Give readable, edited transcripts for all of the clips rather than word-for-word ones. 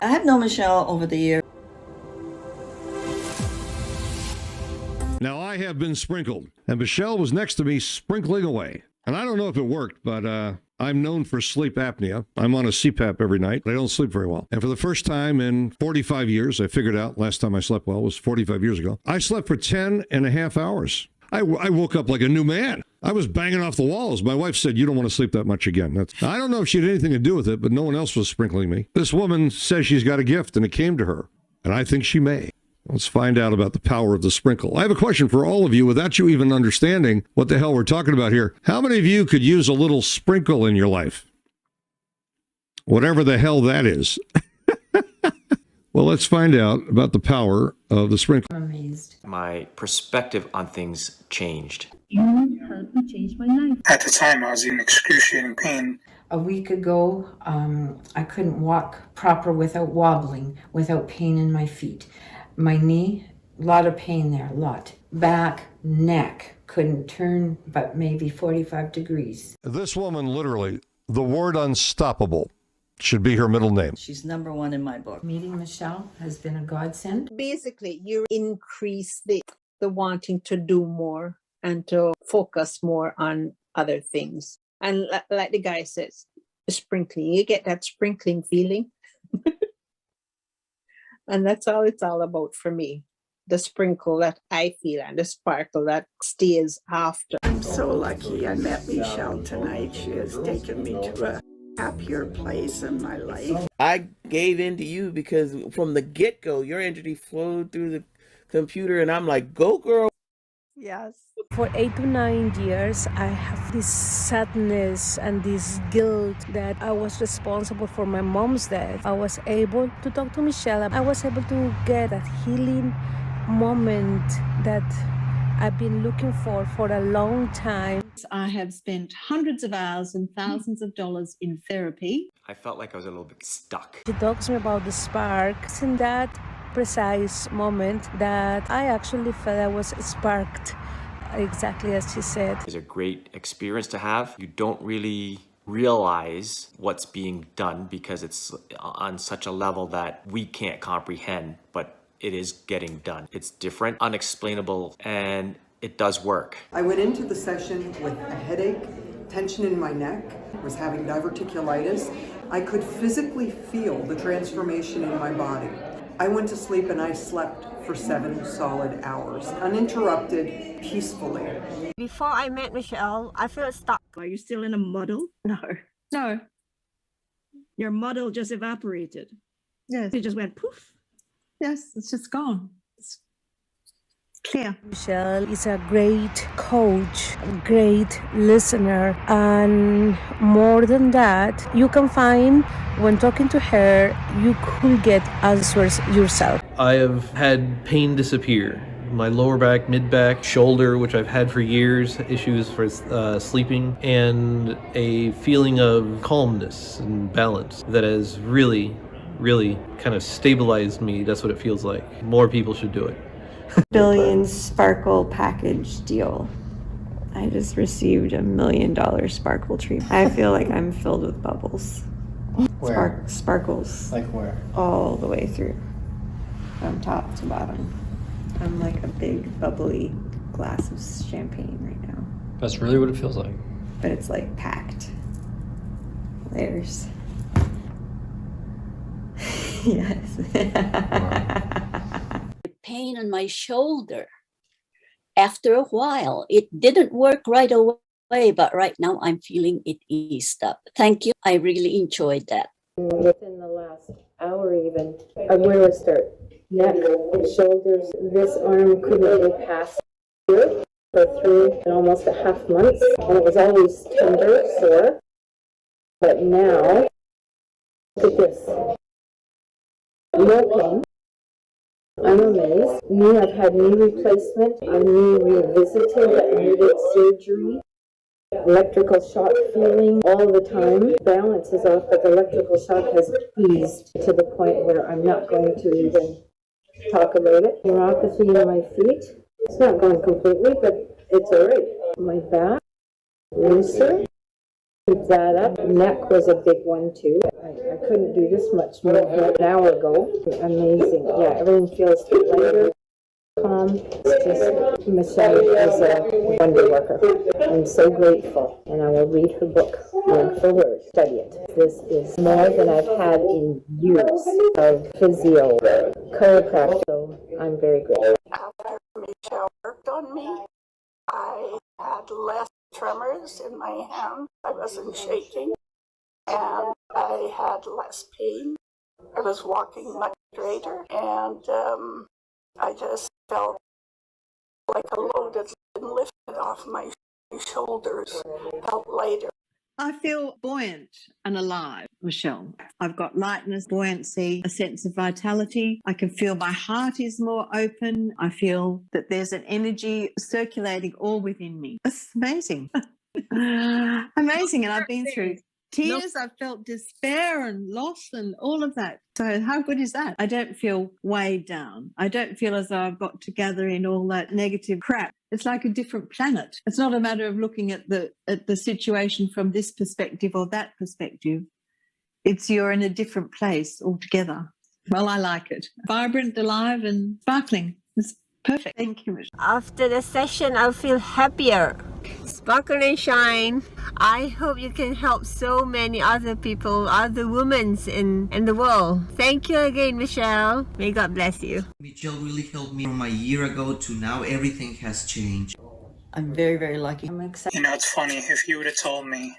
I have known Michelle over the years. Now, I have been sprinkled, and Michelle was next to me sprinkling away. And I don't know if it worked, but I'm known for sleep apnea. I'm on a CPAP every night, but I don't sleep very well. And for the first time in 45 years, I figured out last time I slept well was 45 years ago. I slept for 10 and a half hours. I woke up like a new man. I was banging off the walls. My wife said, you don't want to sleep that much again. I don't know if she had anything to do with it, but no one else was sprinkling me. This woman says she's got a gift, and it came to her. And I think she may. Let's find out about the power of the sprinkle. I have a question for all of you without you even understanding what the hell we're talking about here. How many of you could use a little sprinkle in your life? Whatever the hell that is. Well, let's find out about the power of the sprinkle. I'm amazed. My perspective on things changed. You helped me change my life. At the time, I was in excruciating pain. A week ago, I couldn't walk proper without wobbling, without pain in my feet. My knee, a lot of pain there, a lot. Back, neck, couldn't turn but maybe 45 degrees. This woman, literally, the word unstoppable should be her middle name. She's #1 in my book. Meeting Michelle has been a godsend. Basically, you increase the wanting to do more and to focus more on other things. And like the guy says, sprinkling, you get that sprinkling feeling. And that's all it's all about for me. The sprinkle that I feel and the sparkle that stays after. I'm so lucky I met Michelle tonight. She has taken me to a happier place in my life. I gave in to you because from the get-go, your energy flowed through the computer and I'm like, go girl. Yes. For 8 to 9 years, I have this sadness and this guilt that I was responsible for my mom's death. I was able to talk to Michelle. I was able to get that healing moment that I've been looking for a long time. I have spent hundreds of hours and thousands of dollars in therapy. I felt like I was a little bit stuck. She talks to me about the spark. It's in that precise moment that I actually felt I was sparked, exactly as she said. It's a great experience to have. You don't really realize what's being done because it's on such a level that we can't comprehend, but it is getting done. It's different, unexplainable, and it does work. I went into the session with a headache, tension in my neck, was having diverticulitis. I could physically feel the transformation in my body. I went to sleep and I slept for 7 solid hours, uninterrupted, peacefully. Before I met Michelle, I felt stuck. Are you still in a muddle? No. No. Your muddle just evaporated. Yes. It just went poof. Yes, it's just gone. It's clear. Michelle is a great coach, a great listener, and more than that, you can find when talking to her, you could get answers yourself. I have had pain disappear. My lower back, mid back, shoulder, which I've had for years, issues for sleeping, and a feeling of calmness and balance that has really kind of stabilized me. That's what it feels like. More people should do it. Billion Sparkle package deal. I just received $1 million sparkle tree. I feel like I'm filled with bubbles. Where? Sparkles. Like where? All the way through. From top to bottom. I'm like a big bubbly glass of champagne right now. That's really what it feels like. But it's like packed. Layers. Yes. Pain on my shoulder. After a while, it didn't work right away, but right now I'm feeling it eased up. Thank you. I really enjoyed that. Within the last hour even, where do I start? Neck, shoulders, this arm couldn't go past here for 3 and almost a half months, and it was always tender, sore. But now, look at this. No pain. I'm amazed. I've had knee replacement, a knee revisited that needed surgery, electrical shock feeling all the time. Balance is off, but the electrical shock has eased to the point where I'm not going to even talk about it. Neuropathy in my feet. It's not gone completely, but it's all right. My back, looser. Keep that up. Neck was a big one too. I I couldn't do this much movement an hour ago. Amazing. Yeah, everything feels lighter, calm. It's just, Michelle is a wonder worker. I'm so grateful, and I will read her book word for word, study it. This is more than I've had in years of physio, chiropractic. So I'm very grateful. After Michelle worked on me, I had less tremors in my hand. I wasn't shaking, and I had less pain. I was walking much straighter, and I just felt like a load had been lifted off my shoulders. Felt lighter. I feel buoyant and alive, Michelle. I've got lightness, buoyancy, a sense of vitality. I can feel my heart is more open. I feel that there's an energy circulating all within me. It's amazing. Amazing. And I've been through tears. I've felt despair and loss and all of that. So how good is that? I don't feel weighed down. I don't feel as though I've got to gather in all that negative crap. It's like a different planet. It's not a matter of looking at the situation from this perspective or that perspective. It's you're in a different place altogether. Well, I like it. Vibrant, alive, and sparkling. It's perfect. Thank you, Michelle. After the session, I feel happier. Sparkle and shine. I hope you can help so many other people, other women in the world. Thank you again, Michelle. May God bless you. Michelle really helped me from a year ago to now. Everything has changed. I'm very, very lucky. I'm excited. You know, it's funny, if you would have told me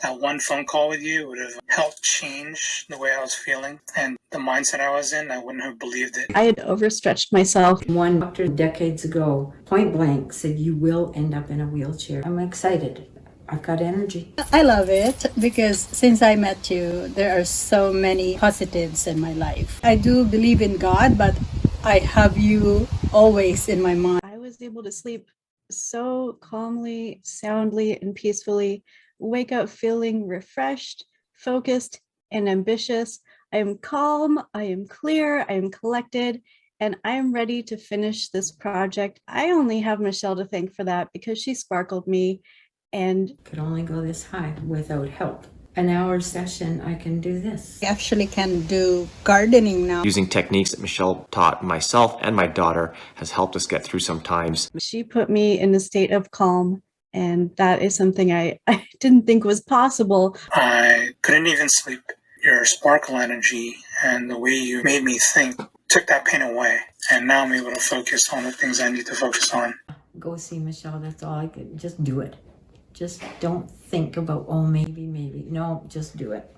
that one phone call with you would have helped change the way I was feeling and the mindset I was in, I wouldn't have believed it. I had overstretched myself. One doctor decades ago, point blank, said you will end up in a wheelchair. I'm excited. I've got energy. I love it because since I met you, there are so many positives in my life. I do believe in God, but I have you always in my mind. I was able to sleep so calmly, soundly, and peacefully, wake up feeling refreshed, focused, and ambitious. I am calm, I am clear, I am collected, and I am ready to finish this project. I only have Michelle to thank for that because she sparkled me and could only go this high without help. An hour session, I can do this. I actually can do gardening now. Using techniques that Michelle taught myself and my daughter has helped us get through some times. she put me in a state of calm, and that is something I didn't think was possible. I couldn't even sleep. Your sparkle energy and the way you made me think took that pain away. And now I'm able to focus on the things I need to focus on. Go see Michelle, that's all I could. Just do it. Just don't think about, oh, maybe. No, just do it.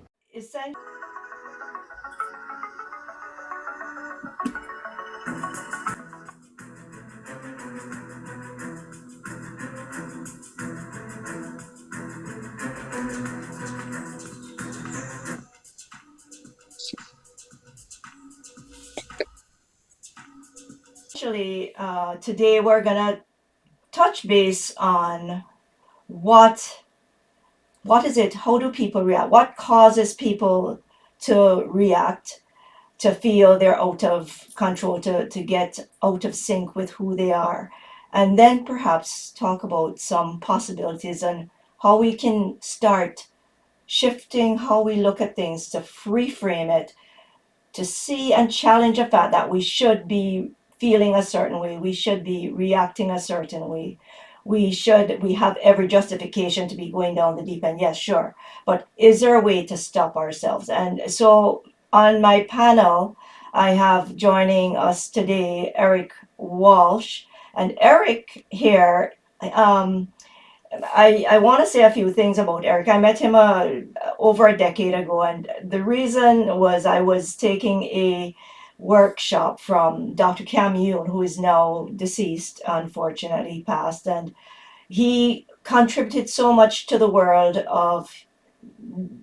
Actually, today we're gonna touch base on what is it? How do people react? What causes people to react, to feel they're out of control, to get out of sync with who they are? And then perhaps talk about some possibilities and how we can start shifting how we look at things, to reframe it, to see and challenge the fact that we should be feeling a certain way, we should be reacting a certain way. We have every justification to be going down the deep end. Yes, sure. But is there a way to stop ourselves? And so on my panel, I have joining us today, Eric Walsh. And Eric here, I want to say a few things about Eric. I met him over a decade ago. And the reason was I was taking a workshop from Dr. Cam Yoon, who is now deceased, unfortunately passed, and he contributed so much to the world of,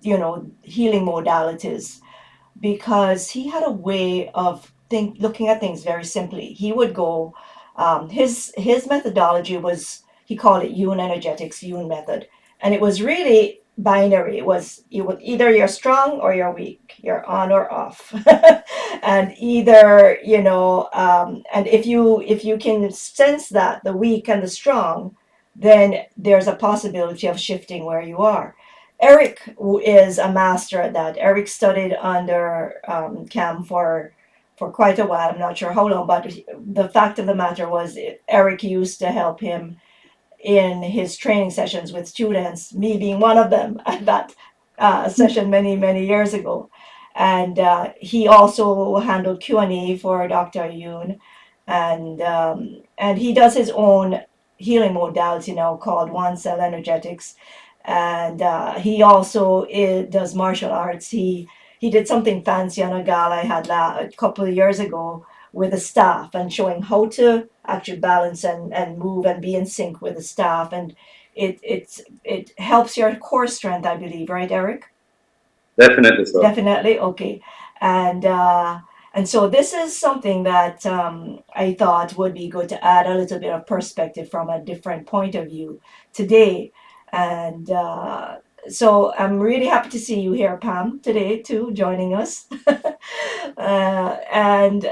healing modalities, because he had a way of looking at things very simply. He would go, his methodology was, he called it Yoon energetics, Yoon method, and it was really binary. It was either you're strong or you're weak, you're on or off. And either, and if you can sense that, the weak and the strong, then there's a possibility of shifting where you are. Eric is a master at that. Eric studied under Cam for quite a while. I'm not sure how long, but the fact of the matter was Eric used to help him in his training sessions with students, me being one of them at that session many years ago. And he also handled Q&A for Dr. Yoon, and he does his own healing modality now called One Cell Energetics, and he also does martial arts. He did something fancy on a gala I had a couple of years ago with the staff and showing how to actually balance and move and be in sync with the staff, and it helps your core strength, I believe, right, Eric? Definitely so. Definitely, okay. And so this is something that I thought would be good to add a little bit of perspective from a different point of view today. And so I'm really happy to see you here, Pam, today too, joining us. And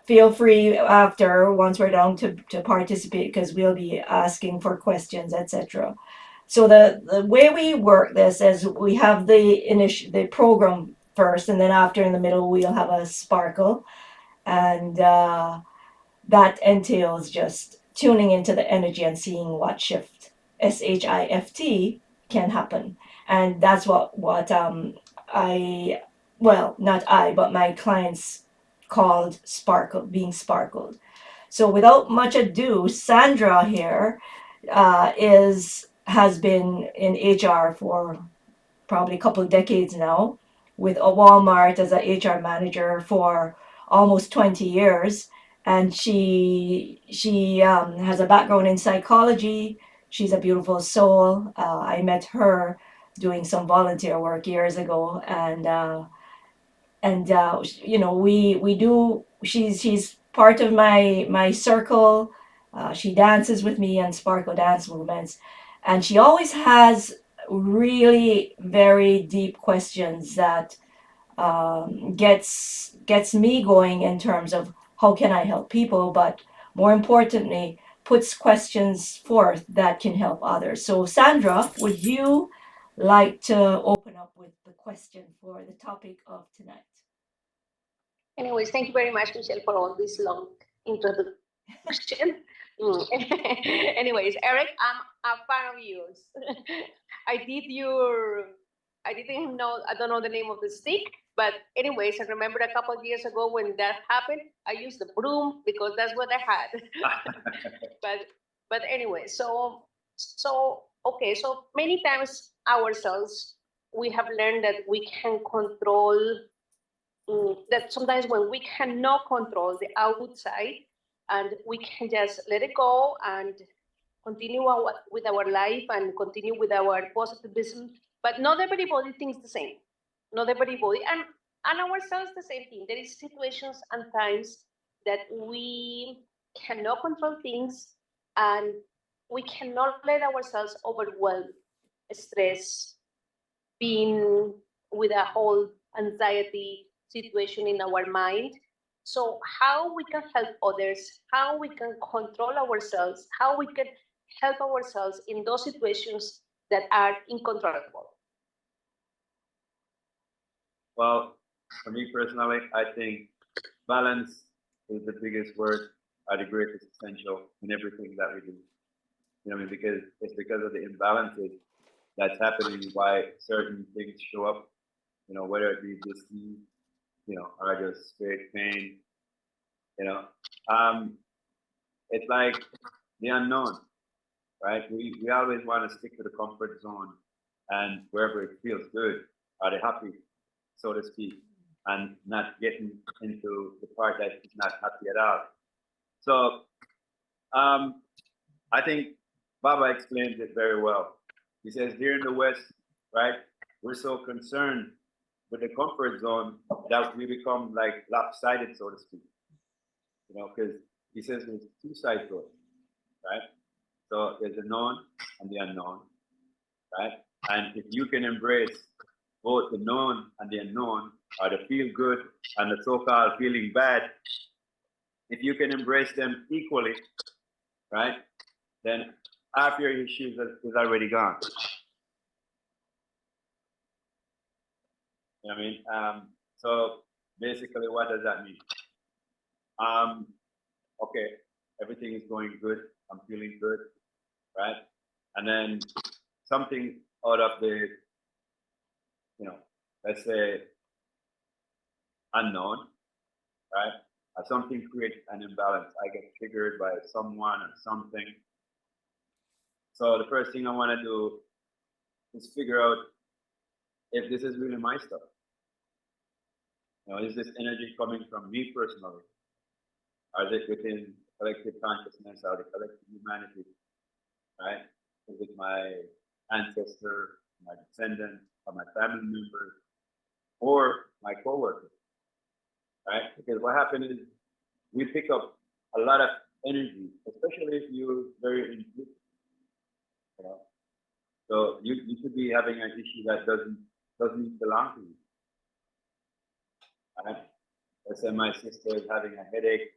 feel free after, once we're done, to participate, because we'll be asking for questions, etc. So the way we work this is we have the program first, and then after, in the middle, we'll have a sparkle, and that entails just tuning into the energy and seeing what shift, SHIFT, can happen. And that's what I, well, not I, but my clients called sparkle, being sparkled. So without much ado, Sandra here has been in HR for probably a couple of decades now, with a Walmart as a HR manager for almost 20 years, and she has a background in psychology. She's a beautiful soul. I met her doing some volunteer work years ago, and we do. She's part of my circle. She dances with me and Sparkle Dance Movements, and she always has really very deep questions that gets me going in terms of how can I help people, but more importantly, puts questions forth that can help others. So Sandra, would you like to open up with the question for the topic of tonight? Anyways, thank you very much, Michelle, for all this long introduction. Anyways, Eric, I'm a fan of yours. I didn't know, I don't know the name of the stick, but anyways, I remember a couple of years ago when that happened, I used the broom because that's what I had. but anyway, so okay, so many times ourselves, we have learned that we can control that sometimes when we cannot control the outside, and we can just let it go and continue with our life and continue with our positivism. But not everybody thinks the same. Not everybody, and ourselves the same thing. There is situations and times that we cannot control things, and we cannot let ourselves overwhelm, stress, being with a whole anxiety situation in our mind. So how we can help others, how we can control ourselves, how we can help ourselves in those situations that are uncontrollable? Well, for me personally, I think balance is the biggest word, the greatest essential in everything that we do. You know what I mean? Because it's because of the imbalances that's happening why certain things show up, whether it be disease, or just straight pain, it's like the unknown, right? We always want to stick to the comfort zone and wherever it feels good, are they happy, so to speak, and not getting into the part that is not happy at all. So I think Baba explains it very well. He says, here in the West, right, we're so concerned with the comfort zone that we become like lopsided, so to speak. Because he says there's two sides to it, right? So there's the known and the unknown, right? And if you can embrace both the known and the unknown, or the feel good and the so-called feeling bad, if you can embrace them equally, right, then half your issues is already gone. You know what I mean? So basically, what does that mean? Okay, everything is going good. I'm feeling good, right? And then something out of the, let's say, unknown, right? Something creates an imbalance. I get triggered by someone or something. So the first thing I want to do is figure out if this is really my stuff. Is this energy coming from me personally? Or is it within collective consciousness or the collective humanity, right? Is it my ancestor, my descendant, or my family members, or my coworkers, right? Because what happens is we pick up a lot of energy, especially if you're very intuitive. So you could be having an issue that doesn't belong to you. Right? Let's say my sister is having a headache.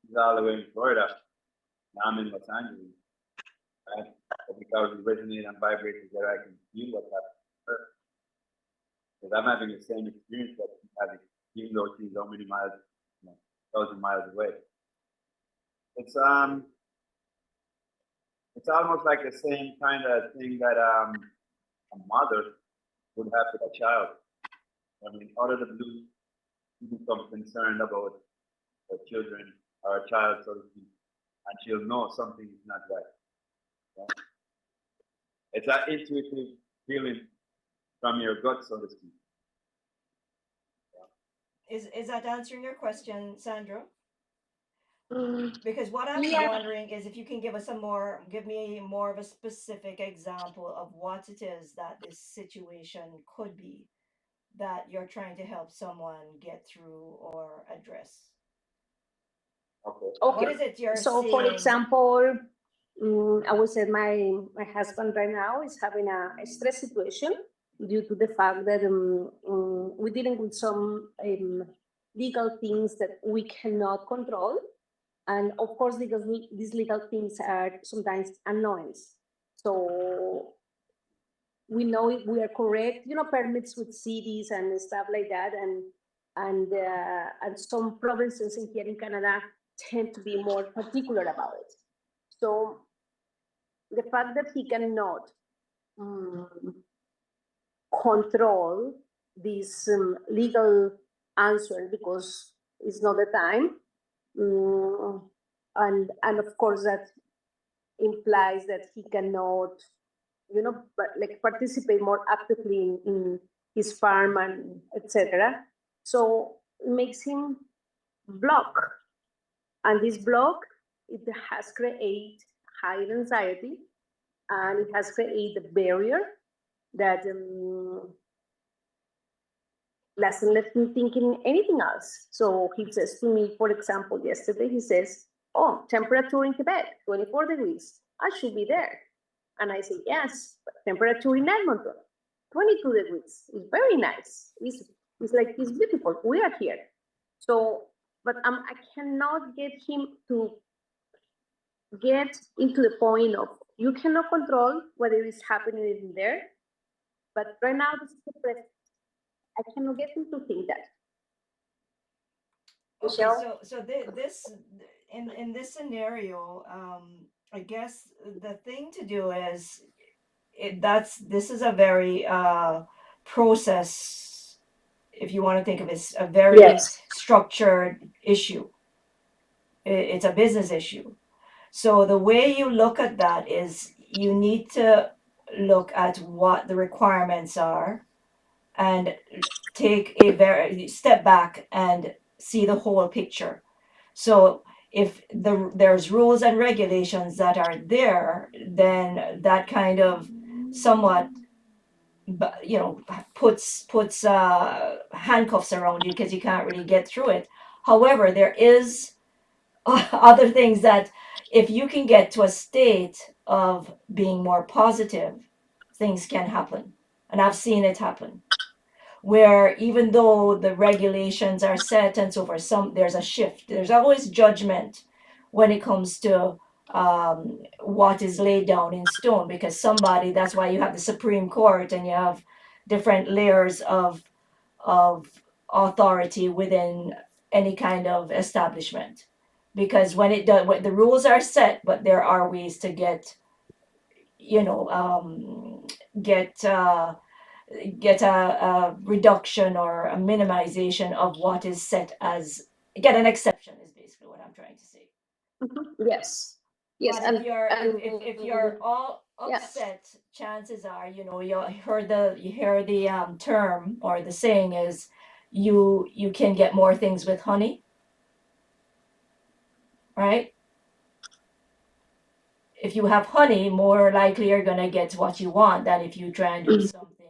She's all the way in Florida. Now I'm in Los Angeles. Right? But because we resonate and vibrate together, I can feel what's happening to her. Because I'm having the same experience that she's having, even though she's how many miles, 1,000 miles away. It's almost like the same kind of thing that a mother would have with a child. I mean, out of the blue, you become concerned about her children or a child, so to speak, and she'll know something is not right. Yeah? It's that intuitive feeling from your gut, so to speak. Yeah. Is that answering your question, Sandra? Because what I'm wondering is if you can give me more of a specific example of what it is that this situation could be that you're trying to help someone get through or address. Okay. What is it you're So, seeing? for example, I would say my husband right now is having a stress situation due to the fact that we're dealing with some legal things that we cannot control. And of course, because these legal things are sometimes unknowns. So we know if we are correct, permits with cities and stuff like that. And some provinces here in Canada tend to be more particular about it. So the fact that he cannot control this legal answer because it's not the time. And of course that implies that he cannot, participate more actively in his farm and etc. So it makes him block, and this block it has created high anxiety, and it has created a barrier that doesn't let me thinking anything else. So he says to me, for example, yesterday, he says, oh, temperature in Quebec, 24 degrees. I should be there. And I say, yes, but temperature in Edmonton, 22 degrees. It's very nice. It's beautiful. We are here. So, but I cannot get him to get into the point of, you cannot control what is happening in there. But right now, this is the present. I cannot get him to think that. Michelle? Okay, so this in this scenario, I guess the thing to do is this is a very process, if you want to think of it, as a very structured issue. It's a business issue. So the way you look at that is you need to look at what the requirements are and take a very step back and see the whole picture. So if there's rules and regulations that are there, then that kind of somewhat puts handcuffs around you because you can't really get through it. However, there is other things that if you can get to a state of being more positive, things can happen. And I've seen it happen where even though the regulations are set and so forth, there's a shift. There's always judgment when it comes to what is laid down in stone, because that's why you have the Supreme Court and you have different layers of of authority within any kind of establishment, because when when the rules are set, but there are ways to get, you know, get a reduction or a minimization of what is set as, get an exception is basically what I'm trying to say. Yes. Yes. But if you're if you're all yeah. upset, chances are, you know, you hear the term or the saying is, you can get more things with honey, right? If you have honey, more likely you're gonna get what you want than if you try and do something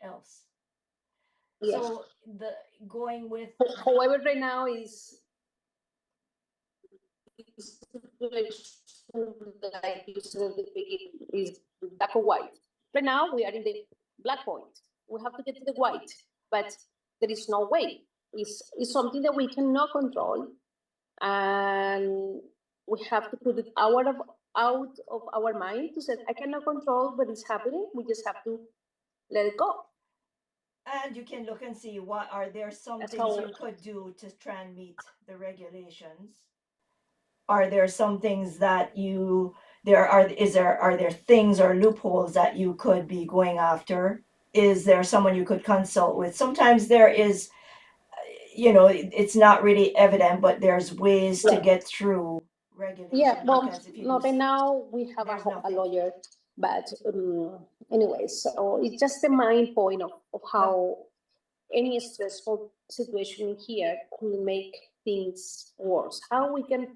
else. Yeah. So the going with However, right now is like you said at the beginning, is black or white. Right now we are in the black point. We have to get to the white, but there is no way. It's something that we cannot control, and we have to put it out of our mind to say, I cannot control what is happening. We just have to let it go. And you can look and see what are there some things you could do to try and meet the regulations. Are there some things that are there things or loopholes that you could be going after? Is there someone you could consult with? Sometimes there is, you know, it's not really evident, but there's ways to get through regulation. Yeah, well, because if you not right now. We have a lawyer, but anyway, so it's just the main point of how any stressful situation here could make things worse. How we can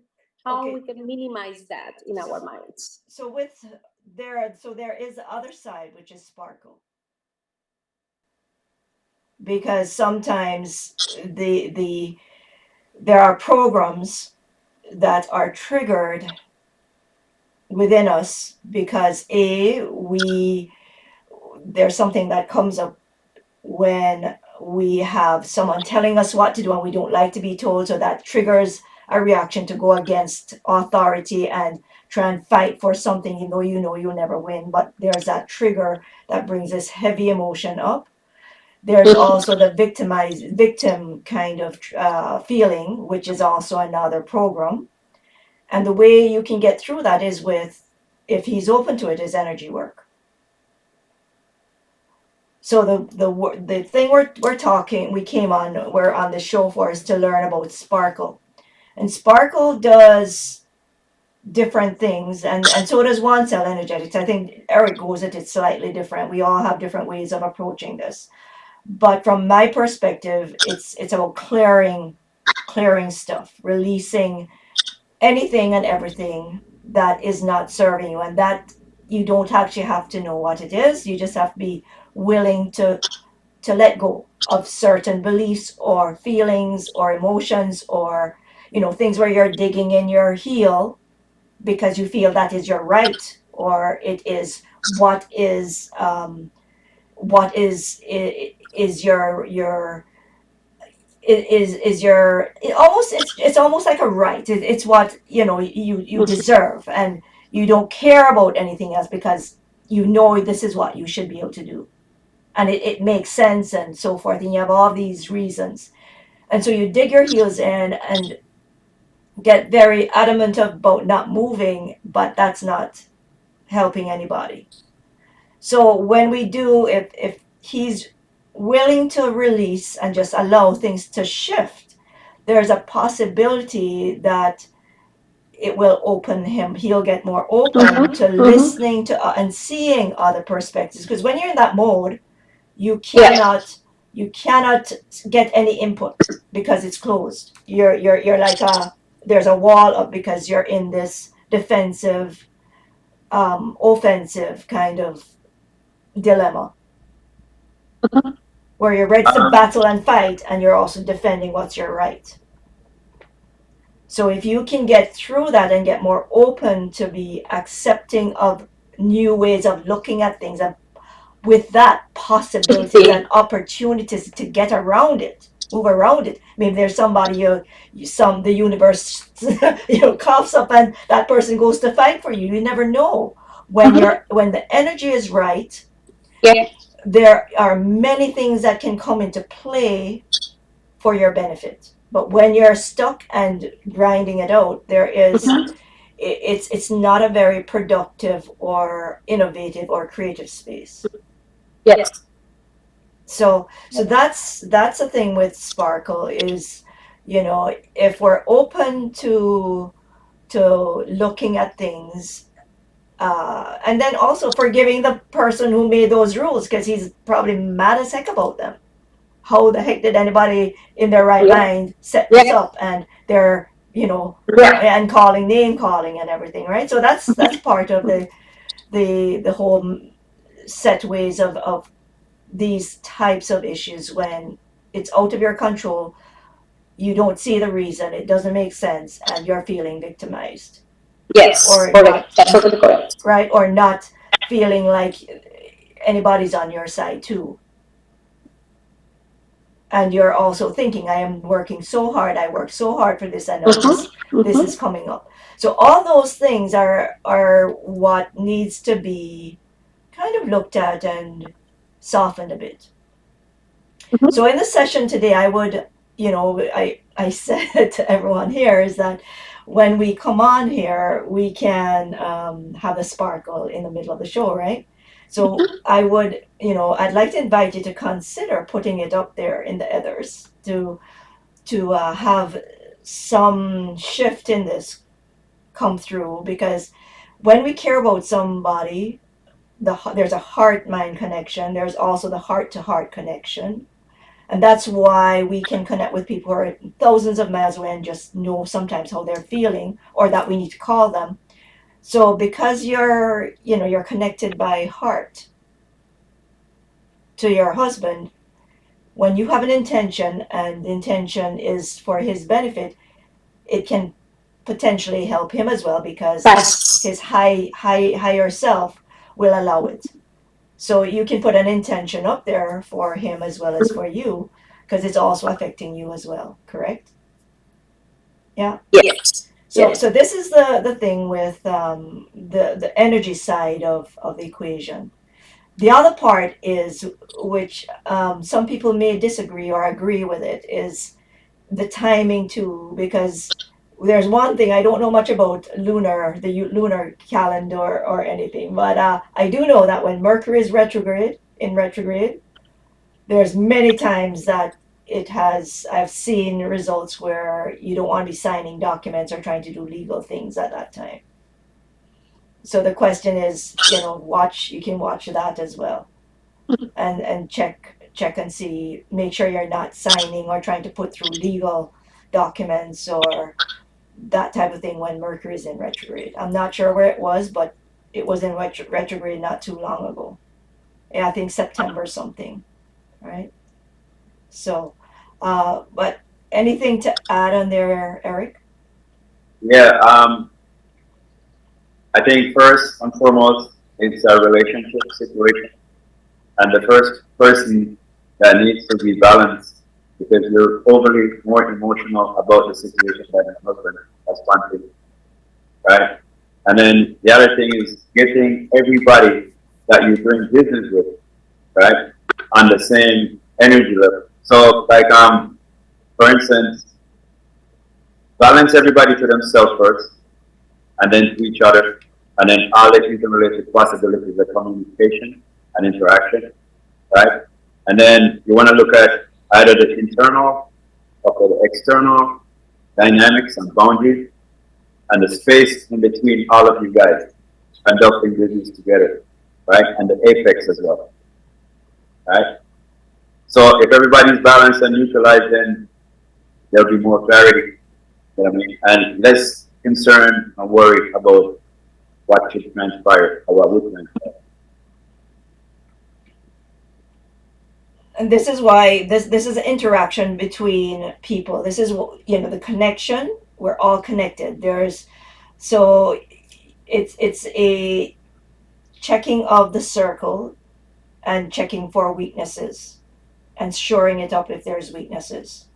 minimize that in our minds. So there is the other side, which is Sparkle. Because sometimes there are programs that are triggered within us because there's something that comes up when we have someone telling us what to do and we don't like to be told, so that triggers a reaction to go against authority and try and fight for something, you know you'll never win, but there's that trigger that brings this heavy emotion up. There's also the victim kind of feeling, which is also another program. And the way you can get through that is if he's open to it, is energy work. So the thing we're on the show for is to learn about Sparkle. And Sparkle does different things, and so does one cell energetics. I think Eric goes at it slightly different. We all have different ways of approaching this. But from my perspective, it's about clearing stuff, releasing anything and everything that is not serving you, and that you don't actually have to know what it is. You just have to be willing to let go of certain beliefs or feelings or emotions, or things where you're digging in your heel because you feel that is your right, or it is what is it's almost like a right. It's what you deserve, and you don't care about anything else because this is what you should be able to do, and it makes sense and so forth, and you have all these reasons, and so you dig your heels in and get very adamant about not moving, but that's not helping anybody. So when we do, if he's willing to release and just allow things to shift, there's a possibility that it will open him. He'll get more open to listening to and seeing other perspectives. Because when you're in that mode, you cannot get any input because it's closed. You're like there's a wall up because you're in this defensive, offensive kind of dilemma where you're ready to battle and fight, and you're also defending what's your right. So if you can get through that and get more open to be accepting of new ways of looking at things, and with that possibilities and opportunities to get around it, move around it. Maybe there's somebody the universe coughs up and that person goes to fight for you. You never know when when the energy is right. there are many things that can come into play for your benefit. But when you're stuck and grinding it out, there is it's not a very productive or innovative or creative space. Yes. So that's the thing with Sparkle is, you know, if we're open to looking at things, and then also forgiving the person who made those rules because he's probably mad as heck about them. How the heck did anybody in their right mind set this up? And they're, you know, and name calling and everything, right? So that's part of the whole set ways of these types of issues when it's out of your control. You don't see the reason, it doesn't make sense, and you're feeling victimized. Yes, Or correct. Absolutely correct. right? Or not feeling like anybody's on your side too. And you're also thinking, I am working so hard, I worked so hard for this, and now this is coming up. So all those things are what needs to be kind of looked at and softened a bit. So in the session today, I would, you know, I said to everyone here is that when we come on here, we can have a sparkle in the middle of the show, right? So I would, you know, I'd like to invite you to consider putting it up there in the others to have some shift in this come through, because when we care about somebody, there's a heart-mind connection. There's also the heart-to-heart connection. And that's why we can connect with people who are thousands of miles away and just know sometimes how they're feeling, or that we need to call them. So because you're connected by heart to your husband, when you have an intention and the intention is for his benefit, it can potentially help him as well, because his higher self will allow it. So you can put an intention up there for him as well as for you, because it's also affecting you as well, correct? Yeah. Yes. So this is the thing with the energy side of the equation. The other part is, which some people may disagree or agree with it, is the timing too, because there's one thing I don't know much about the lunar calendar or anything, but I do know that when Mercury is retrograde, there's many times that I've seen results where you don't want to be signing documents or trying to do legal things at that time. So the question is, you can watch that as well, and check and see, make sure you're not signing or trying to put through legal documents or that type of thing when Mercury is in retrograde. I'm not sure where it was, but it was in retrograde not too long ago. Yeah, I think September something, right? So, but anything to add on there, Eric? Yeah, I think first and foremost, it's a relationship situation. And the first person that needs to be balanced, because you're overly more emotional about the situation than your husband. That's one thing, right? And then the other thing is getting everybody that you bring business with, right, on the same energy level. So, like, for instance, balance everybody to themselves first, and then to each other, and then all the interrelated possibilities of communication and interaction, right? And then you want to look at either the internal or the external dynamics and boundaries, and the space in between all of you guys conducting business together, right? And the apex as well, right? So if everybody's balanced and neutralized, then there'll be more clarity, you know what I mean? And less concern and worry about what should transpire or what would transpire. And this is why this is an interaction between people. This is, the connection. We're all connected. So it's a checking of the circle and checking for weaknesses and shoring it up if there's weaknesses.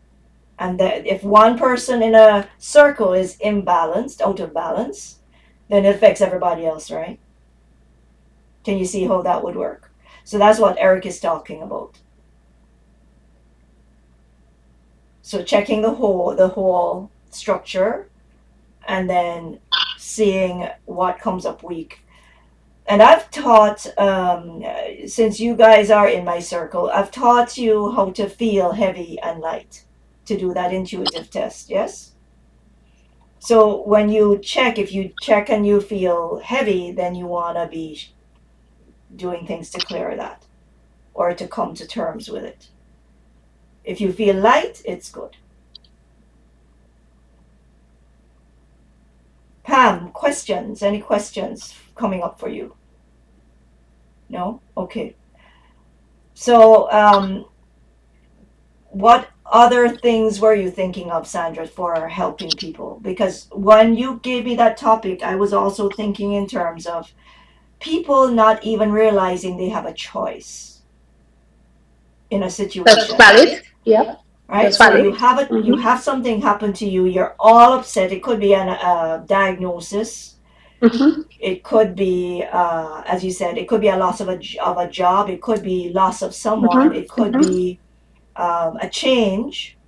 And that if one person in a circle is imbalanced, out of balance, then it affects everybody else, right? Can you see how that would work? So that's what Eric is talking about. So checking the whole structure, and then seeing what comes up weak. And I've taught, since you guys are in my circle, I've taught you how to feel heavy and light, to do that intuitive test, yes? So when you check, if you check and you feel heavy, then you want to be doing things to clear that or to come to terms with it. If you feel light, it's good. Pam, questions? Any questions coming up for you? No? Okay. So, what other things were you thinking of, Sandra, for helping people? Because when you gave me that topic, I was also thinking in terms of people not even realizing they have a choice in a situation. That's valid. Yeah. Right? That's So valid. you have something happen to you, you're all upset. It could be a diagnosis. Mm-hmm. It could be, as you said, it could be a loss of a job. It could be loss of someone. It could be a change,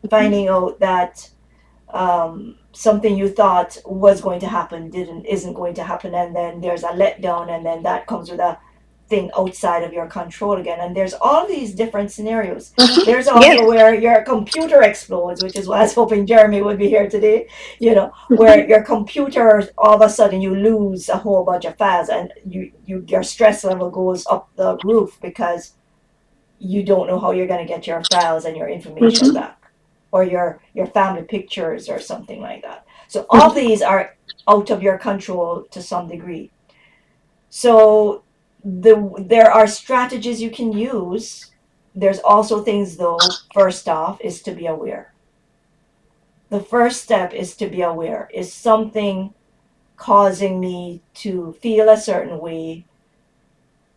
finding out that something you thought was going to happen isn't going to happen, and then there's a letdown, and then that comes with a thing outside of your control again. And there's all these different scenarios. There's also Yes. where your computer explodes, which is why I was hoping Jeremy would be here today. You know, where your computer, all of a sudden you lose a whole bunch of files, and your stress level goes up the roof because you don't know how you're going to get your files and your information back, or your family pictures or something like that. So all these are out of your control to some degree. So there are strategies you can use. There's also things, though. First off is to be aware. The first step is to be aware. Is something causing me to feel a certain way?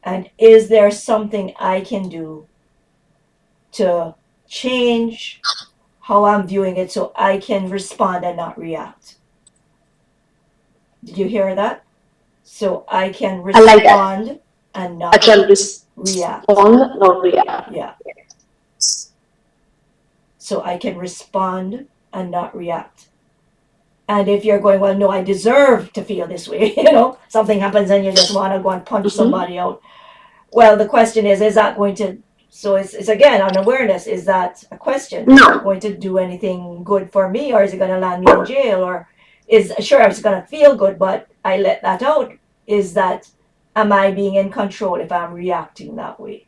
And is there something I can do to change how I'm viewing it so I can respond and not react? Did you hear that? So I can I like that. respond and I not can react. respond, not react. Yeah. So I can respond and not react. And if you're going, well, no, I deserve to feel this way, something happens and you just want to go and punch somebody out. Well, the question is that going to, so it's again on awareness, is that a question? No. Is it going to do anything good for me, or is it going to land me in jail, or sure, it's going to feel good, but I let that out. Is that, am I being in control if I'm reacting that way?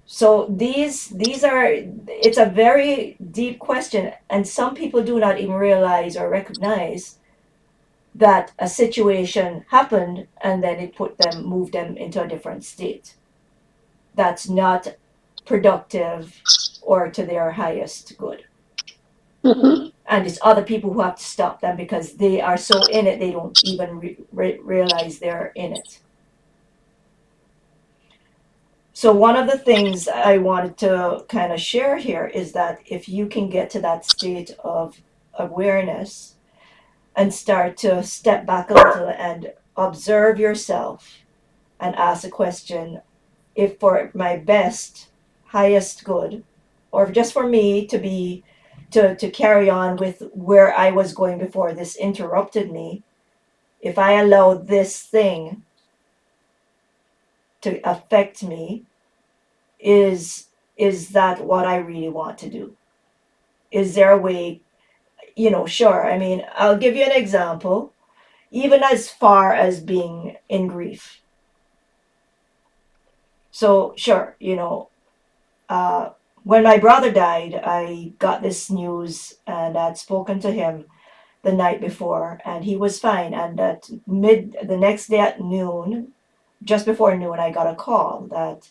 So these are, it's a very deep question, and some people do not even realize or recognize that a situation happened and then it moved them into a different state. That's not productive or to their highest good. And it's other people who have to stop them because they are so in it, they don't even realize they're in it. So one of the things I wanted to kind of share here is that if you can get to that state of awareness and start to step back a little and observe yourself and ask a question, if for my best, highest good, or just for me to carry on with where I was going before this interrupted me, if I allow this thing to affect me, is that what I really want to do? Is there a way, sure. I mean, I'll give you an example, even as far as being in grief. So, sure, when my brother died, I got this news and I'd spoken to him the night before and he was fine. And the next day at noon, just before noon, I got a call that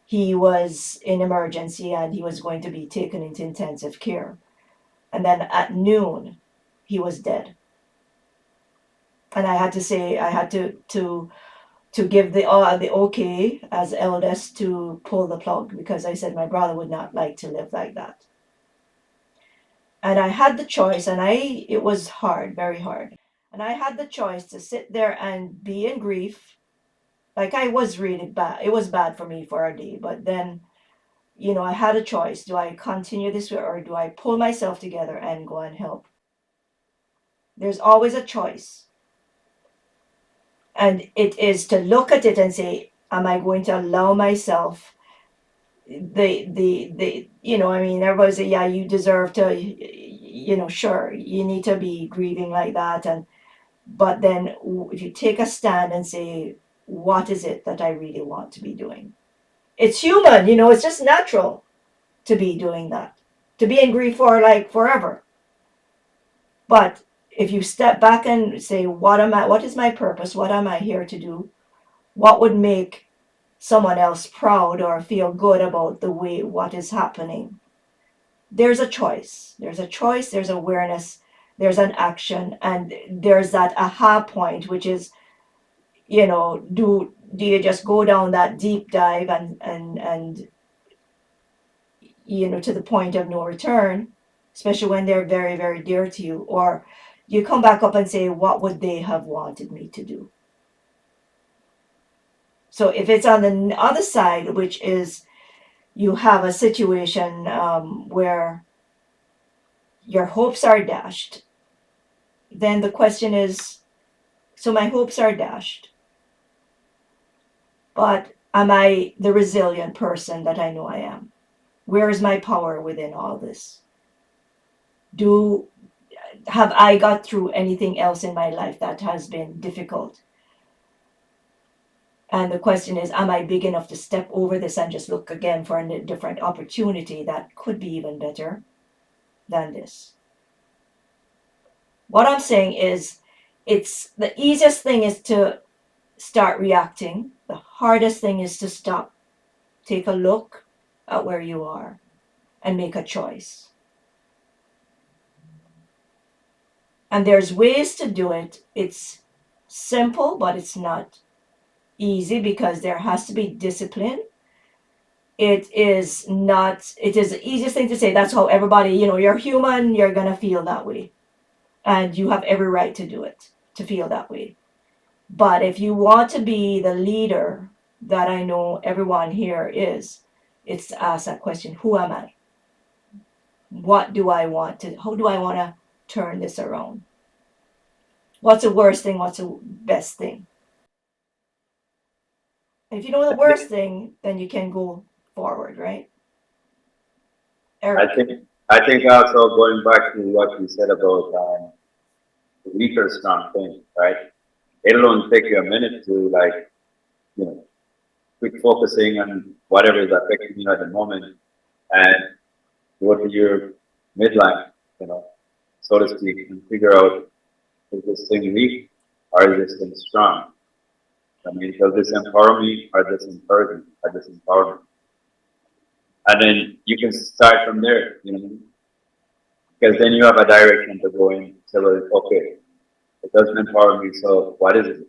he was in emergency and he was going to be taken into intensive care. And then at noon, he was dead. And I had to give the okay as eldest to pull the plug, because I said my brother would not like to live like that. And I had the choice, and it was hard, very hard. And I had the choice to sit there and be in grief Like I was really bad. It was bad for me for a day, but then, you know, I had a choice. Do I continue this way or do I pull myself together and go and help? There's always a choice. And it is to look at it and say, am I going to allow myself the you know, I mean, everybody say, yeah, you deserve to, you know, sure, you need to be grieving like that. But then if you take a stand and say, what is it that I really want to be doing? It's human, you know, it's just natural to be doing that, to be in grief for like forever. But if you step back and say, what is my purpose? What am I here to do? What would make someone else proud or feel good about the way what is happening? There's a choice. There's a choice, there's awareness, there's an action, and there's that aha point, which is, you know, do you just go down that deep dive and you know, to the point of no return, especially when they're very, very dear to you, or you come back up and say, what would they have wanted me to do? So if it's on the other side, which is you have a situation where your hopes are dashed, then the question is, so my hopes are dashed, but am I the resilient person that I know I am? Where is my power within all this? Have I got through anything else in my life that has been difficult? And the question is, am I big enough to step over this and just look again for a different opportunity that could be even better than this? What I'm saying is, it's the easiest thing is to start reacting. The hardest thing is to stop, take a look at where you are, and make a choice. And there's ways to do it. It's simple, but it's not easy because there has to be discipline. It is the easiest thing to say. That's how everybody, you know, you're human, you're going to feel that way. And you have every right to do it, to feel that way. But if you want to be the leader that I know everyone here is, it's to ask that question, who am I? What do I want to, how do I want to turn this around? What's the worst thing? What's the best thing? If you know the worst thing, then you can go forward, right? Eric. I think also going back to what you said about the weaker strong thing, right? It'll only take you a minute to, like, you know, quit focusing on whatever is affecting you at the moment and go to your midline, you know, so to speak, and figure out, is this thing weak or is this thing strong? I mean, does this empower me or does this encourage me or does this empower me? And then you can start from there, you know, because then you have a direction to go in. So, okay, it doesn't empower me, so what is it?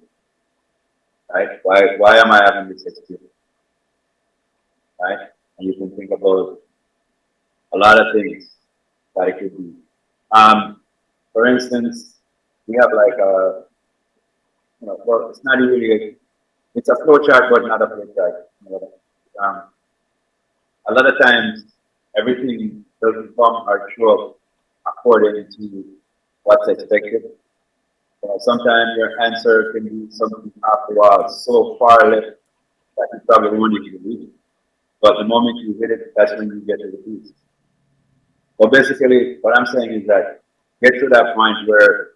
Right? Why am I having this experience? Right? And you can think about a lot of things that it could be. For instance, we have like a, you know, well, it's not really it's a flow chart, but not a flow chart. You know, a lot of times, everything doesn't come or show up according to what's expected. Sometimes your answer can be something off the wall, so far left that you probably won't even believe it. But the moment you hit it, that's when you get to the piece. Well, basically, what I'm saying is that get to that point where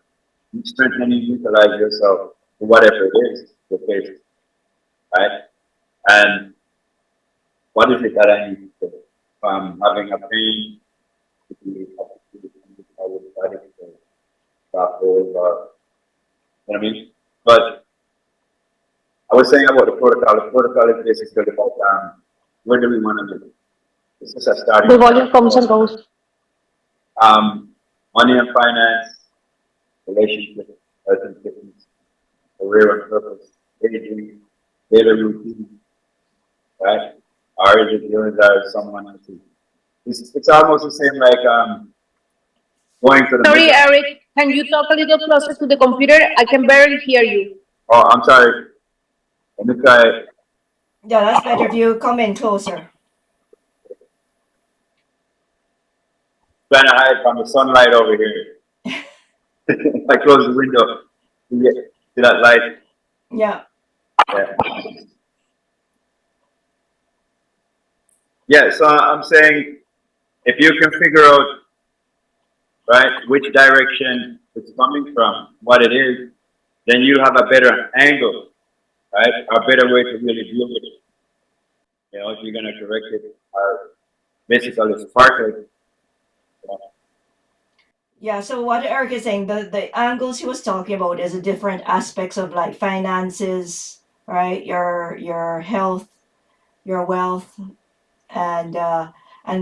you strengthen and utilize yourself for whatever it is you're facing, right? And what is it that I need to do? If I'm having a pain, I would try to stop those or, you know what I mean? But I was saying about the protocol. The protocol is basically about where do we want to live? This is a starting The volume comes and goes. Money and finance, relationship, health and fitness, career and purpose, daily routine, right? Or is it yours or someone else's? It's almost the same like going to the. Sorry, Eric, can you talk a little closer to the computer? I can barely hear you. Oh, I'm sorry. Let me try. Yeah, that's better if you come in closer. Trying to hide from the sunlight over here. I close the window to get to that light. Yeah. Yeah. Yeah, so I'm saying if you can figure out, right, which direction it's coming from, what it is, then you have a better angle, right? A better way to really deal with it. You know, if you're going to correct it, or basically sparkle it. Yeah, so what Eric is saying, the angles he was talking about is the different aspects of like finances, right? Your health, your wealth, and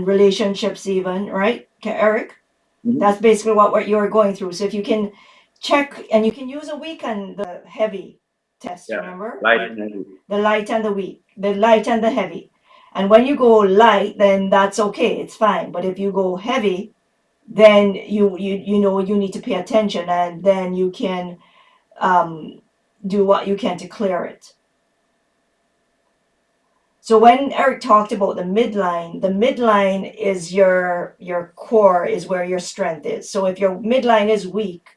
relationships even, right? Eric? That's basically what you're going through. So if you can check, and you can use a weak and the heavy test, remember? Light and heavy. The light and the weak, the light and the heavy. And when you go light, then that's okay, it's fine. But if you go heavy, then you know you need to pay attention, and then you can do what you can to clear it. So when Eric talked about the midline is your core, is where your strength is. So if your midline is weak,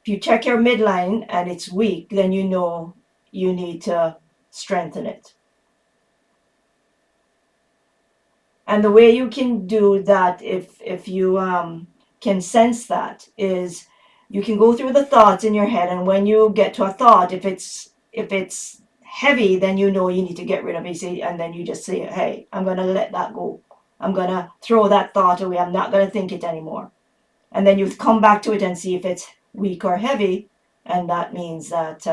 if you check your midline and it's weak, then you know you need to strengthen it. And the way you can do that, if you can sense that, is you can go through the thoughts in your head, and when you get to a thought, if it's heavy, then you know you need to get rid of it. And then you just say, hey, I'm going to let that go. I'm going to throw that thought away. I'm not going to think it anymore. And then you come back to it and see if it's weak or heavy, and that means that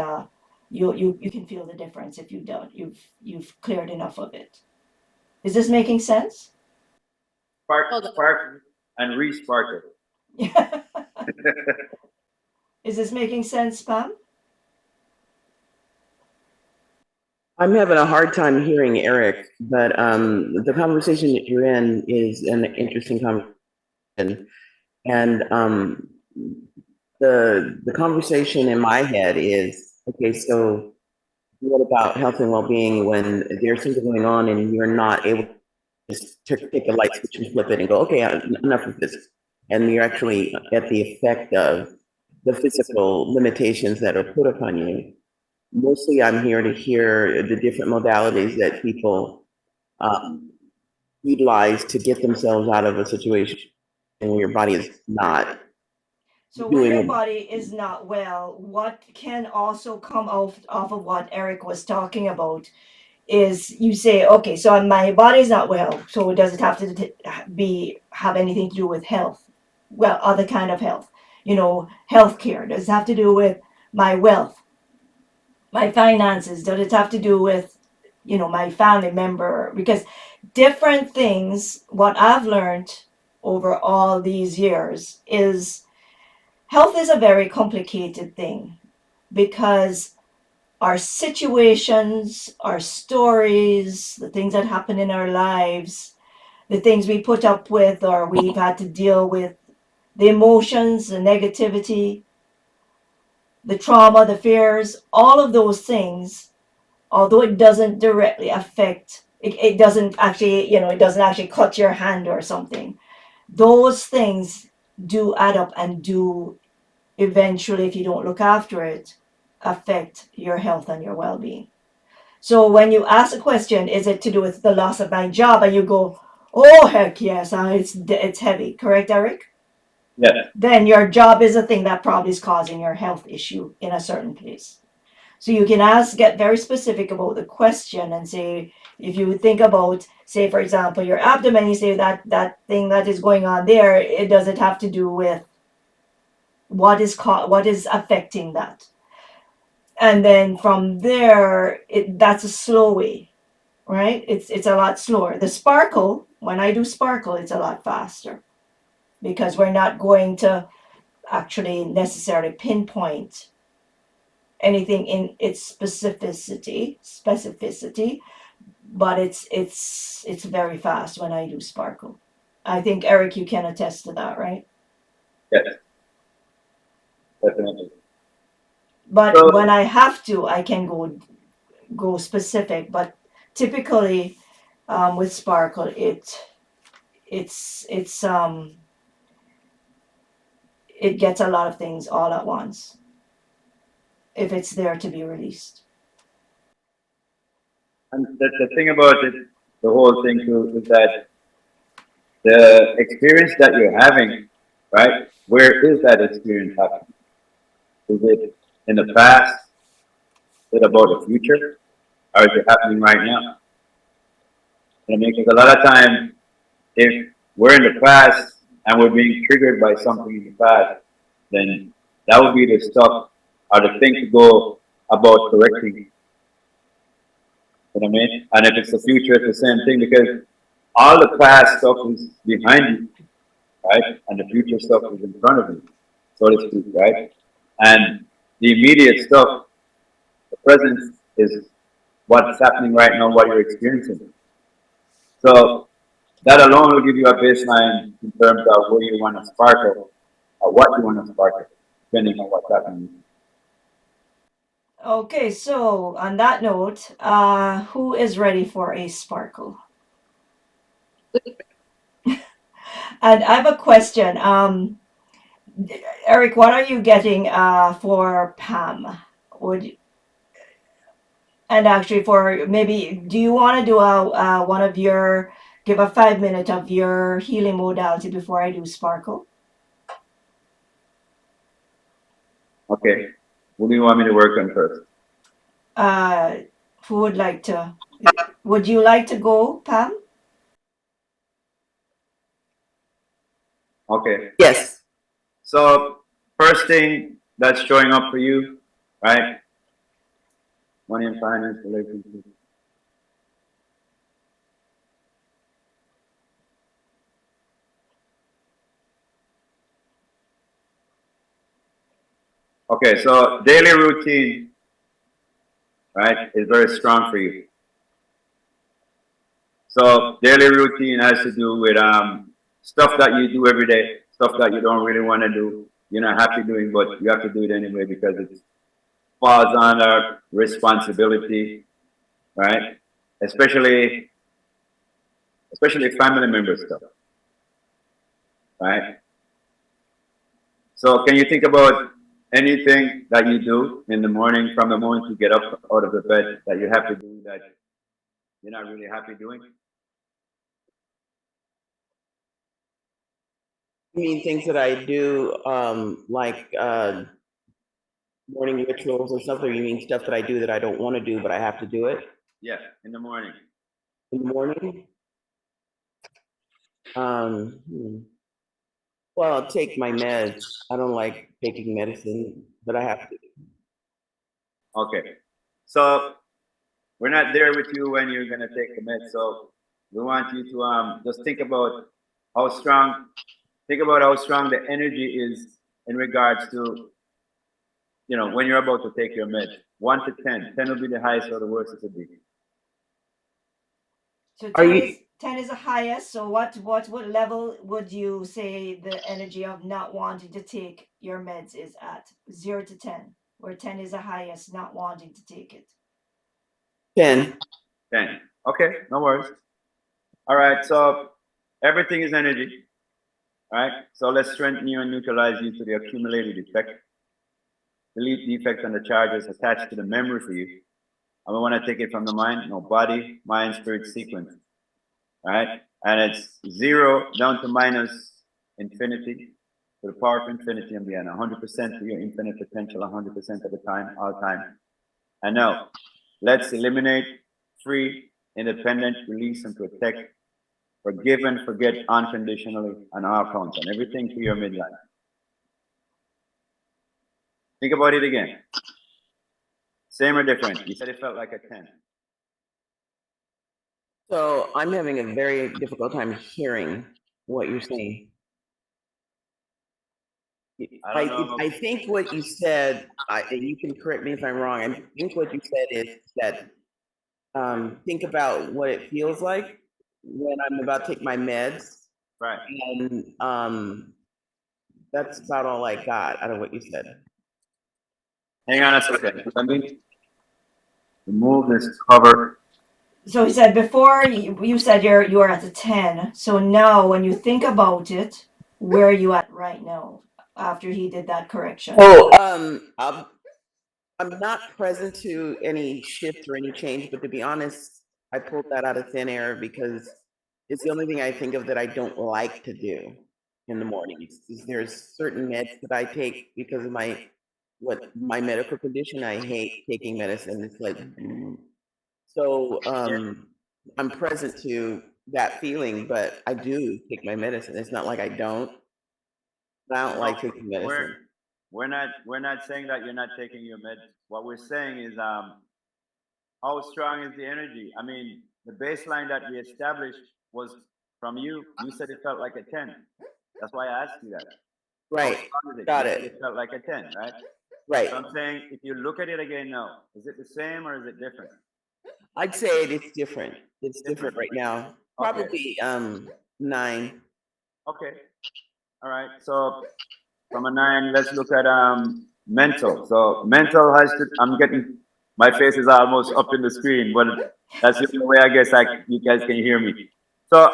you can feel the difference if you've cleared enough of it. Is this making sense? Spark and re-sparkle. Is this making sense, Pam? I'm having a hard time hearing Eric, but the conversation that you're in is an interesting conversation. And the conversation in my head is, okay, so what about health and well-being when there's something going on and you're not able to just take a light switch and flip it and go, okay, enough of this. And you're actually at the effect of the physical limitations that are put upon you. Mostly I'm here to hear the different modalities that people utilize to get themselves out of a situation where your body is not. So when your body is not well, what can also come off of what Eric was talking about is you say, okay, so my body's not well, so does it have to have anything to do with health? Well, other kind of health, healthcare. Does it have to do with my wealth, my finances? Does it have to do with, my family member? Because different things, what I've learned over all these years is health is a very complicated thing, because our situations, our stories, the things that happen in our lives, the things we put up with or we've had to deal with, the emotions, the negativity, the trauma, the fears, all of those things, although it doesn't directly affect, it doesn't actually, it doesn't actually cut your hand or something. Those things do add up and do eventually, if you don't look after it, affect your health and your well-being. So when you ask a question, is it to do with the loss of my job? And you go, oh, heck yes, it's heavy. Correct, Eric? Yes. Then your job is a thing that probably is causing your health issue in a certain place. So you can get very specific about the question and say, if you think about, say, for example, your abdomen, you say that thing that is going on there, does it have to do with what is affecting that? And then from there, that's a slow way, right? It's a lot slower. The sparkle, when I do sparkle, it's a lot faster, because we're not going to actually necessarily pinpoint anything in its specificity, but it's very fast when I do sparkle. I think, Eric, you can attest to that, right? Yes. Definitely. But when I have to, I can go specific, but typically with Sparkle, it's it gets a lot of things all at once if it's there to be released. And the thing about it, the whole thing too, is that the experience that you're having, right? Where is that experience happening? Is it in the past? Is it about the future? Or is it happening right now? You know, because a lot of times, if we're in the past and we're being triggered by something in the past, then that would be the stuff or the thing to go about correcting. You know what I mean? And if it's the future, it's the same thing because all the past stuff is behind you, right? And the future stuff is in front of you, so to speak, right? And the immediate stuff, the present is what's happening right now, what you're experiencing. So that alone will give you a baseline in terms of where you want to sparkle or what you want to sparkle, depending on what's happening. Okay, so on that note, who is ready for a sparkle? And I have a question. Eric, what are you getting for Pam? Would and actually for maybe do you want to do a one of your give a 5 minute of your healing modality before I do sparkle? Okay. What do you want me to work on first? Who would like to? Would you like to go, Pam? Okay. Yes. So first thing that's showing up for you, right? Money and finance, relationship. Okay, so daily routine, right, is very strong for you. So daily routine has to do with stuff that you do every day, stuff that you don't really want to do, you're not happy doing, but you have to do it anyway because it falls under responsibility, right? Especially family member stuff, right? So can you think about anything that you do in the morning from the moment you get up out of the bed that you have to do that you're not really happy doing? You mean things that I do, like morning rituals or something? Or you mean stuff that I do that I don't want to do, but I have to do it? Yeah, in the morning. In the morning? Well, I'll take my meds. I don't like taking medicine, but I have to. Okay. So we're not there with you when you're gonna take the meds. So we want you to just think about how strong the energy is in regards to, you know, when you're about to take your meds. 1 to 10. 10 will be the highest or the worst it could be. So Are 10 you- is 10 is the highest. So what level would you say the energy of not wanting to take your meds is at? 0 to 10, where 10 is the highest, not wanting to take it. 10. 10. Okay, no worries. All right, so everything is energy. All right, so let's strengthen you and neutralize you to the accumulated effect. Delete the effect on the charges attached to the memory for you. And we want to take it from the mind, no, body, mind, spirit sequence. All right, and it's 0 down to minus infinity, to the power of infinity and beyond, 100% to your infinite potential, 100% of the time, all time. And now, let's eliminate, free, independent, release, and protect, forgive and forget unconditionally on all counts, and everything to your midline. Think about it again. Same or different? You said it felt like a 10. So I'm having a very difficult time hearing what you're saying. I think what you said, and you can correct me if I'm wrong, I think what you said is that think about what it feels like when I'm about to take my meds. Right. And that's about all I got out of what you said. Hang on a second. remove this cover. So he said before you said you are at a 10. So now when you think about it, where are you at right now after he did that correction? Oh, I'm not present to any shift or any change, but to be honest, I pulled that out of thin air because it's the only thing I think of that I don't like to do in the mornings. There's certain meds that I take because of my medical condition. I hate taking medicine. It's like so I'm present to that feeling, but I do take my medicine. It's not like I don't. I don't like taking medicine. We're not saying that you're not taking your meds. What we're saying is how strong is the energy? I mean, the baseline that we established was from you. You said it felt like a 10. That's why I asked you that. Right. Got it. It felt like a 10, right? Right. So I'm saying, if you look at it again now, is it the same or is it different? I'd say it's different. It's different right now. Probably 9. Okay. All right. So from a 9, let's look at mental. So mental has to. I'm getting my face is almost up in the screen, but that's the only way I guess you guys can hear me. So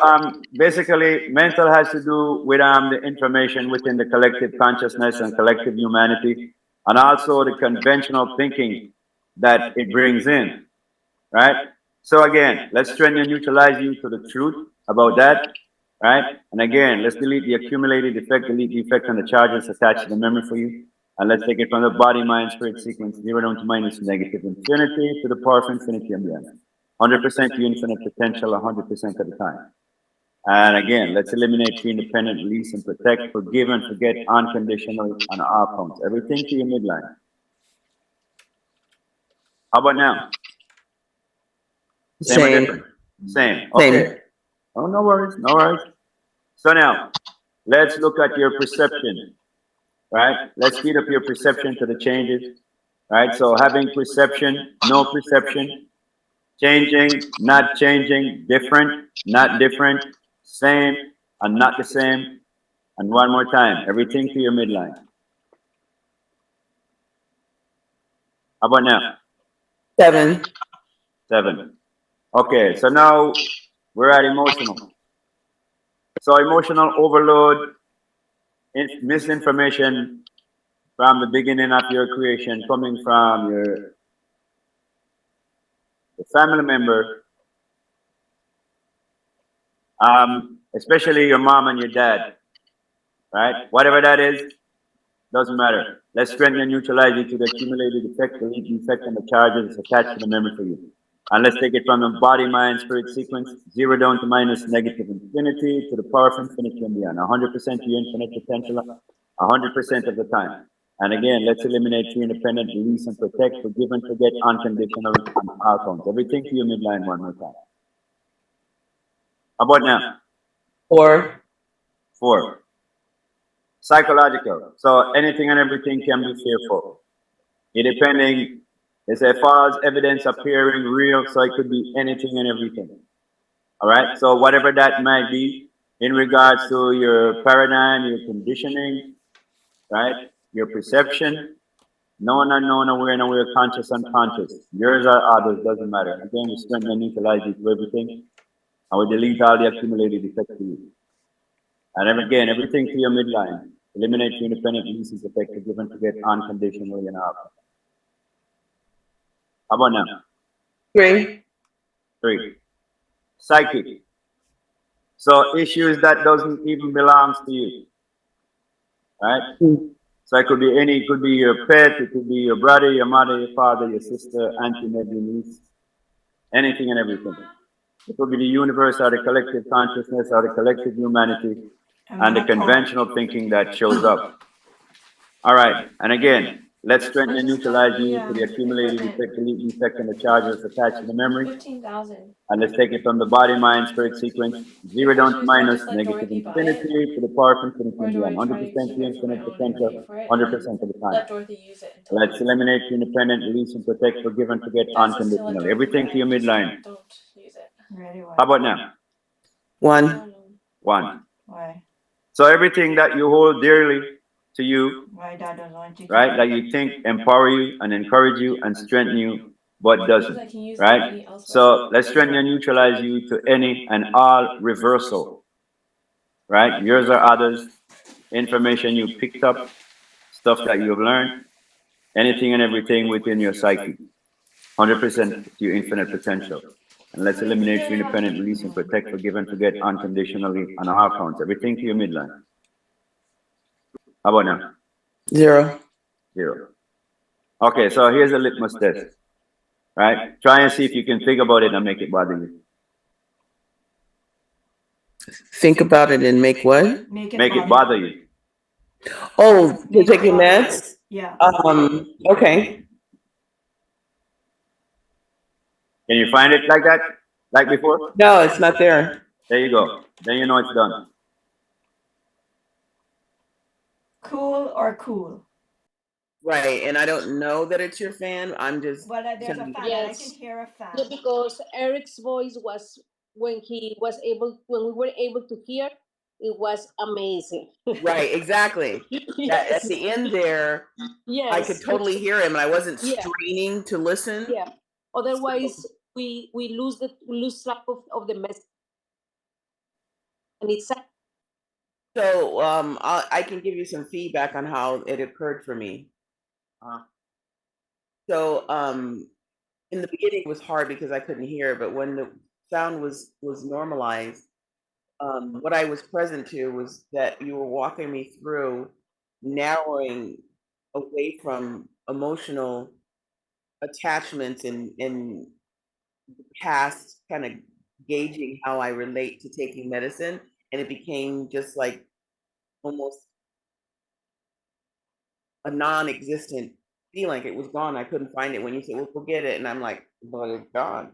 basically, mental has to do with the information within the collective consciousness and collective humanity, and also the conventional thinking that it brings in, right? So again, let's strengthen and neutralize you to the truth about that, right? And again, let's delete the accumulated effect, delete the effect on the charges attached to the memory for you. And let's take it from the body, mind, spirit sequence, 0 down to minus negative infinity to the power of infinity and beyond. 100% to infinite potential, 100% of the time. And again, let's eliminate the independent, release, and protect, forgive, and forget unconditionally on all counts. Everything to your midline. How about now? Same or different? Same. Okay. Oh, no worries. No worries. So now, let's look at your perception, right? Let's speed up your perception to the changes, right? So having perception, no perception, changing, not changing, different, not different, same, and not the same. And one more time, everything to your midline. How about now? 7. 7. Okay, so now we're at emotional. So emotional overload, misinformation from the beginning of your creation, coming from your family member, especially your mom and your dad, right? Whatever that is, doesn't matter. Let's strengthen and neutralize it to the accumulated effect, the lead effect, and the charges attached to the memory for you. And let's take it from the body, mind, spirit sequence, 0 down to minus negative infinity to the power of infinity and beyond. 100% to your infinite potential, 100% of the time. And again, let's eliminate the independent, release, and protect, forgive, and forget unconditionally on all counts. Everything to your midline one more time. How about now? 4. 4. Psychological. So anything and everything can be fearful. It depending, it's a false evidence appearing real, so it could be anything and everything. All right. So whatever that might be in regards to your paradigm, your conditioning, right? Your perception, known, unknown, aware, and aware, conscious, unconscious. Yours or others, doesn't matter. Again, we strengthen and neutralize it to everything. And we delete all the accumulated effects to you. And again, everything to your midline. Eliminate the independent releases effect to give and forget unconditionally and out. How about now? 3. 3. Psychic. So issues that doesn't even belong to you. Right? So it could be it could be your pet, it could be your brother, your mother, your father, your sister, auntie, nephew, niece, anything and everything. It could be the universe or the collective consciousness or the collective humanity and the conventional thinking that shows up. All right, and again, let's strengthen and neutralize you to the accumulated effect, delete effect, and the charges attached to the memory. 15,000. And let's take it from the body, mind, spirit sequence, 0 down to minus negative infinity to the power of infinity and beyond. 100% to infinite potential, 100% of the time. Let's eliminate the independent, release, and protect, forgive, and forget unconditionally. Everything to your midline. How about now? 1. 1. Why? So everything that you hold dearly to you, Why Dad doesn't want to right, that you think empower you and encourage you and strengthen you, but doesn't, right? So let's strengthen and neutralize you to any and all reversal, right? Yours or others, information you picked up, stuff that you've learned, anything and everything within your psyche, 100% to your infinite potential. And let's eliminate your independent release and protect, forgive, and forget unconditionally on all counts. Everything to your midline. How about now? 0. 0. Okay, so here's a litmus test, right? Try and see if you can think about it and make it bother you. Think about it and make what? Make it bother you. Oh, to take your meds? Yeah. Okay. Can you find it like that? Like before? No, it's not there. There you go. Then you know it's done. Cool or cool? Right, and I don't know that it's your fan. I'm just. Well, there's a fan. Yes. I can hear a fan. Yeah, because Eric's voice was when we were able to hear, it was amazing. Right, exactly. That, at the end there, Yes. I could totally hear him, and I wasn't Yeah. straining to listen. Yeah. Otherwise, we lose track of the message. And it's sad. So I can give you some feedback on how it occurred for me. So in the beginning it was hard because I couldn't hear, but when the sound was normalized, what I was present to was that you were walking me through narrowing away from emotional attachments and past kind of gauging how I relate to taking medicine, and it became just like almost a non-existent feeling. It was gone. I couldn't find it when you said, well, forget it. And I'm like, well, it's gone.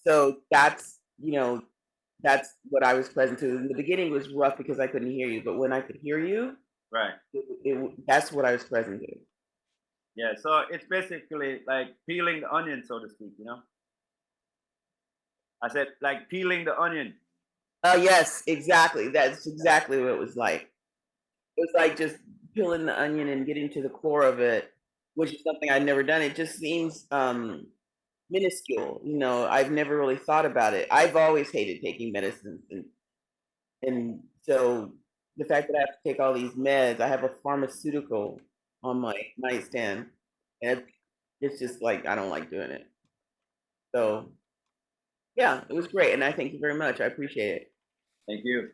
So that's, that's what I was present to. In the beginning was rough because I couldn't hear you, but when I could hear you, right, that's what I was present to. Yeah, so it's basically like peeling the onion, so to speak, I said, like peeling the onion. Oh, yes, exactly. That's exactly what it was like. It was like just peeling the onion and getting to the core of it, which is something I'd never done. It just seems minuscule. I've never really thought about it. I've always hated taking medicines, and so the fact that I have to take all these meds, I have a pharmaceutical on my nightstand, and it's just like I don't like doing it. So yeah, it was great, and I thank you very much. I appreciate it. Thank you.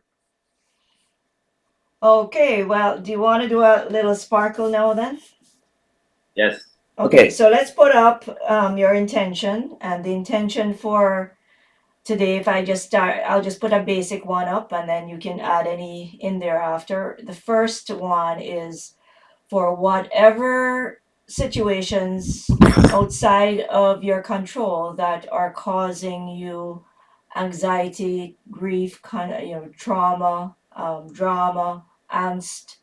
Okay, well, do you want to do a little sparkle now then? Yes. Okay, so let's put up your intention, and the intention for today, if I just start, I'll just put a basic one up and then you can add any in there after. The first one is for whatever situations outside of your control that are causing you anxiety, grief, trauma, drama, angst,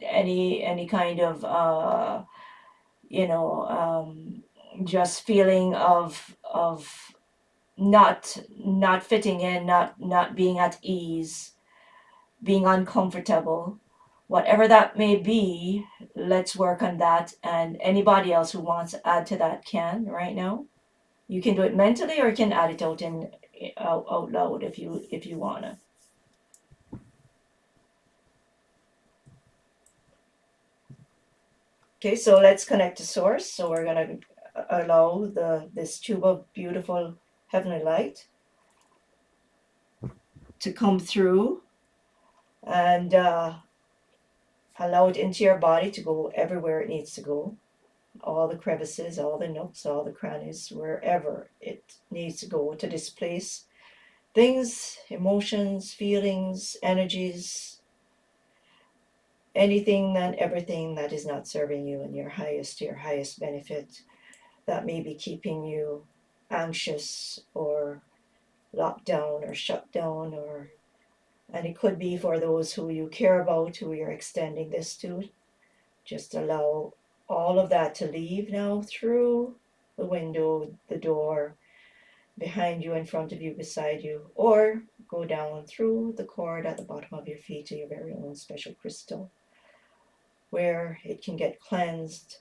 any kind of just feeling of not fitting in, not being at ease, being uncomfortable, whatever that may be. Let's work on that, and anybody else who wants to add to that can right now. You can do it mentally, or you can add it out loud if you wanna. Okay, so let's connect to source. So we're gonna allow this tube of beautiful heavenly light to come through and allow it into your body to go everywhere it needs to go. All the crevices, all the nooks, all the crannies, wherever it needs to go to displace things, emotions, feelings, energies, anything and everything that is not serving you in your highest benefit, that may be keeping you anxious or locked down or shut down, and it could be for those who you care about, who you're extending this to. Just allow all of that to leave now through the window, the door, behind you, in front of you, beside you, or go down through the cord at the bottom of your feet to your very own special crystal, where it can get cleansed,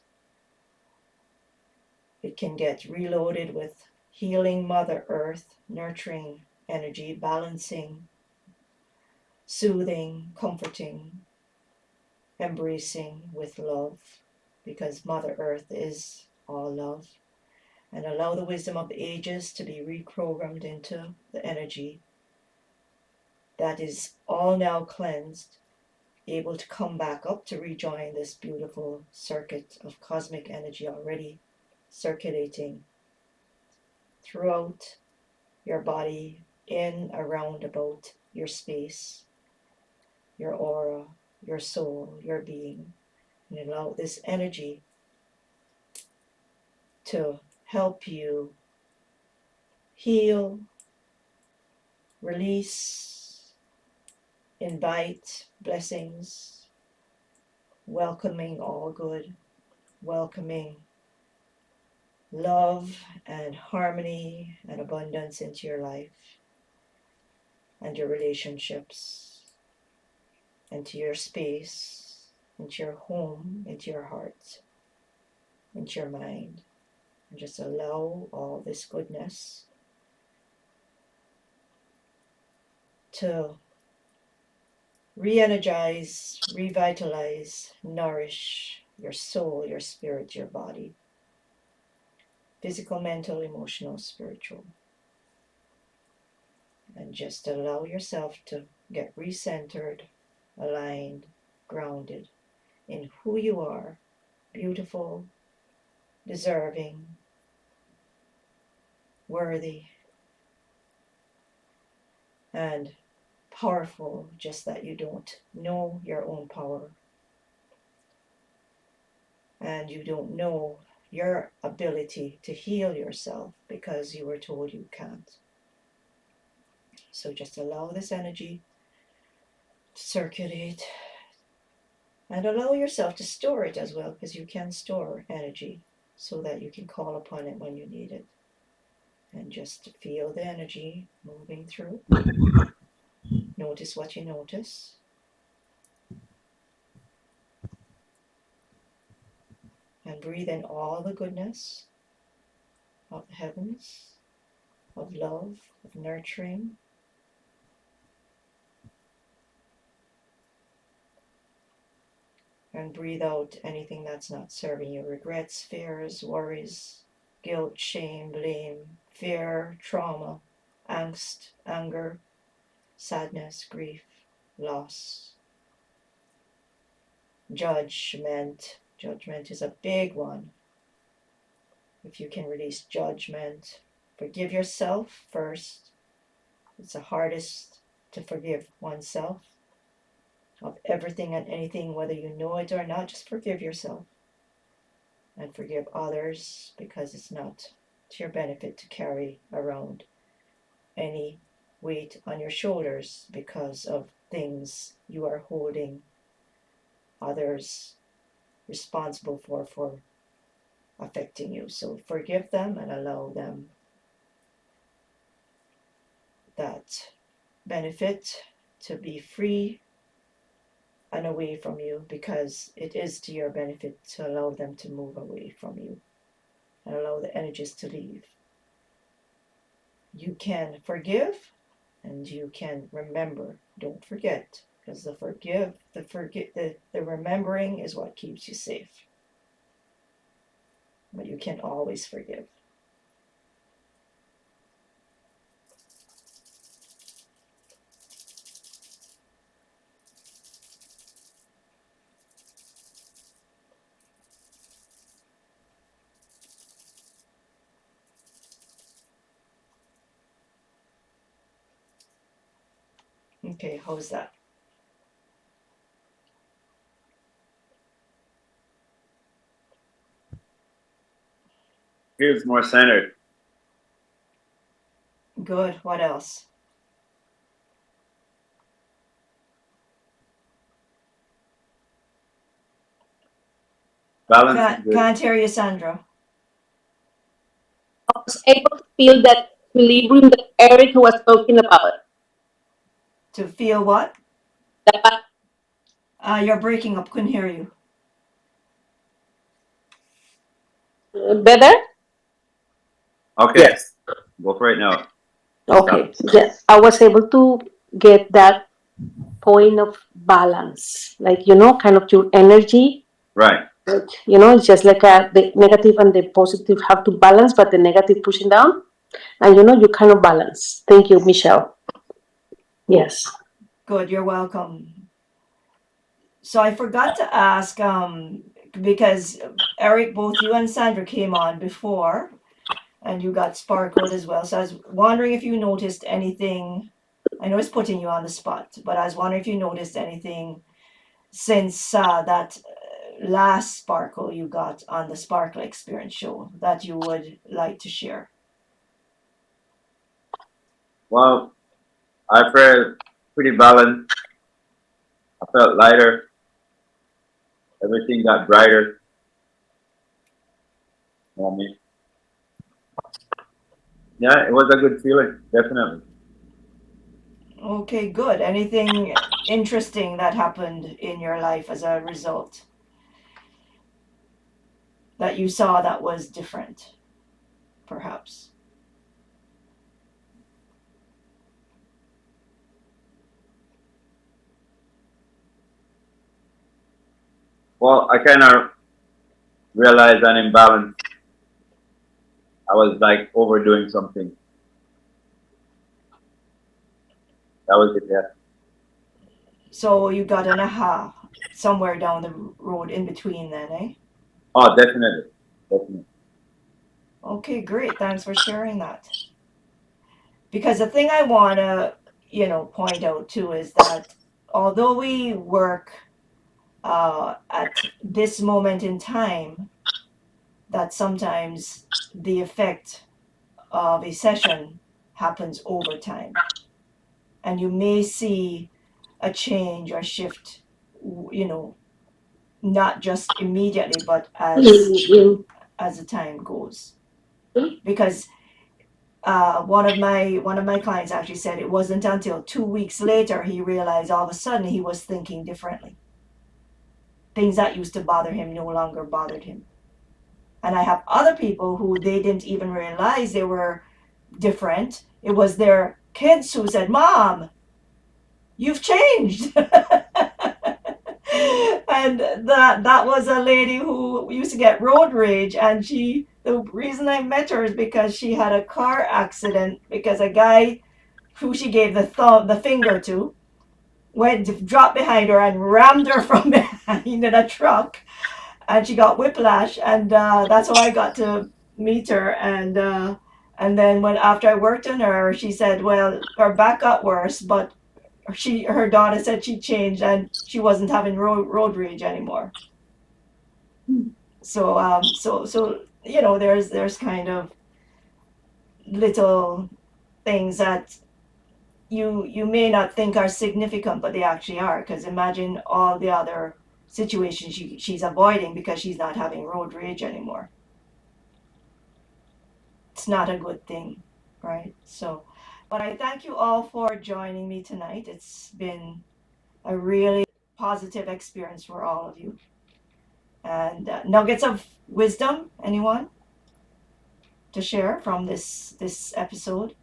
It can get reloaded with healing Mother Earth, nurturing energy, balancing, soothing, comforting, embracing with love, because Mother Earth is all love. And allow the wisdom of the ages to be reprogrammed into the energy that is all now cleansed, able to come back up to rejoin this beautiful circuit of cosmic energy already circulating throughout your body, in, around, about your space, your aura, your soul, your being. And allow this energy to help you heal, release, invite blessings, welcoming all good, welcoming love and harmony and abundance into your life and your relationships, into your space, into your home, into your heart, into your mind. And just allow all this goodness to re-energize, revitalize, nourish your soul, your spirit, your body. Physical, mental, emotional, spiritual. And just allow yourself to get recentered, aligned, grounded in who you are, beautiful, deserving, worthy, and powerful, just that you don't know your own power. And you don't know your ability to heal yourself because you were told you can't. So just allow this energy to circulate and allow yourself to store it as well, because you can store energy so that you can call upon it when you need it. And just feel the energy moving through. Notice what you notice. And breathe in all the goodness of the heavens, of love, of nurturing. And breathe out anything that's not serving you. Regrets, fears, worries, guilt, shame, blame, fear, trauma, angst, anger, sadness, grief, loss. Judgment. Judgment is a big one. If you can release judgment, forgive yourself first. It's the hardest to forgive oneself of everything and anything, whether you know it or not. Just forgive yourself and forgive others, because it's not to your benefit to carry around any weight on your shoulders because of things you are holding others responsible for affecting you. So forgive them and allow them that benefit to be free and away from you, because it is to your benefit to allow them to move away from you and allow the energies to leave. You can forgive and you can remember. Don't forget, because the remembering is what keeps you safe. But you can always forgive. Okay, how's that? Feels more centered. Good. What else? Balance. Can't hear you, Sandra. I was able to feel that equilibrium that Eric was talking about. To feel what? That You're breaking up. Couldn't hear you. better? Okay. Yes. Go for it now. Okay. Yes. I was able to get that point of balance, like, kind of your energy. Right. It's just like the negative and the positive have to balance, but the negative pushing down, and you kind of balance. Thank you, Michelle. Yes. Good, you're welcome. So I forgot to ask, because Eric, both you and Sandra came on before, and you got sparkled as well. So I was wondering if you noticed anything. I know it's putting you on the spot, but I was wondering if you noticed anything since that last sparkle you got on the Sparkle Experience show that you would like to share. Well, I felt pretty balanced. I felt lighter. Everything got brighter. You know what I mean? Yeah, it was a good feeling, definitely. Okay, good. Anything interesting that happened in your life as a result that you saw that was different, perhaps? Well, I kind of realized an imbalance. I was like overdoing something. That was it, yeah. So you got an aha somewhere down the road in between then, eh? Oh, definitely. Definitely. Okay, great. Thanks for sharing that. Because the thing I want to, point out too is that although we work at this moment in time, that sometimes the effect of a session happens over time. And you may see a change or shift, not just immediately, but as the time goes. Because one of my clients actually said it wasn't until 2 weeks later he realized all of a sudden he was thinking differently. Things that used to bother him no longer bothered him. And I have other people who they didn't even realize they were different. It was their kids who said, "Mom, you've changed." And that was a lady who used to get road rage, and the reason I met her is because she had a car accident because a guy who she gave the finger to dropped behind her and rammed her from behind in a truck, and she got whiplash, and that's how I got to meet her. And then after I worked on her, she said, well, her back got worse, but her daughter said she changed and she wasn't having road rage anymore. So there's kind of little things that you may not think are significant, but they actually are. Because imagine all the other situations she's avoiding because she's not having road rage anymore. It's not a good thing, right? So, but I thank you all for joining me tonight. It's been a really positive experience for all of you. And nuggets of wisdom, anyone to share from this episode?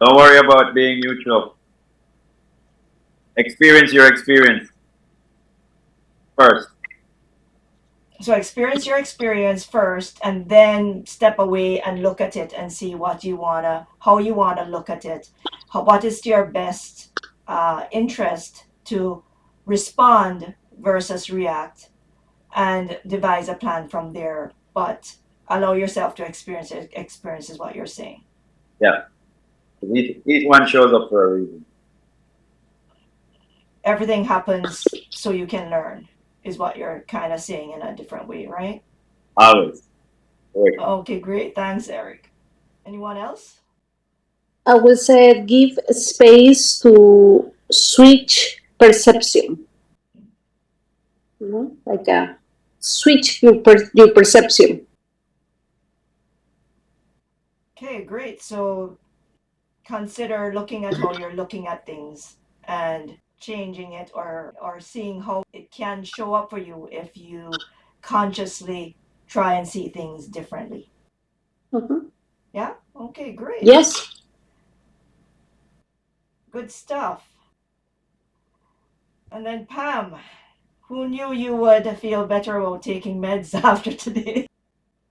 Don't worry about being neutral. Experience your experience first. So experience your experience first, and then step away and look at it and see how you wanna look at it. What is your best interest to respond versus react, and devise a plan from there. But allow yourself to experience it. Experience is what you're saying. Yeah. Each one shows up for a reason. Everything happens so you can learn, is what you're kind of saying in a different way, right? Always. Great. Okay, great. Thanks, Eric. Anyone else? I will say give space to switch perception. Like switch your perception. Okay, great. So consider looking at how you're looking at things and changing it, or seeing how it can show up for you if you consciously try and see things differently. Mhm. Yeah? Okay, great. Yes. Good stuff. And then Pam, who knew you would feel better about taking meds after today?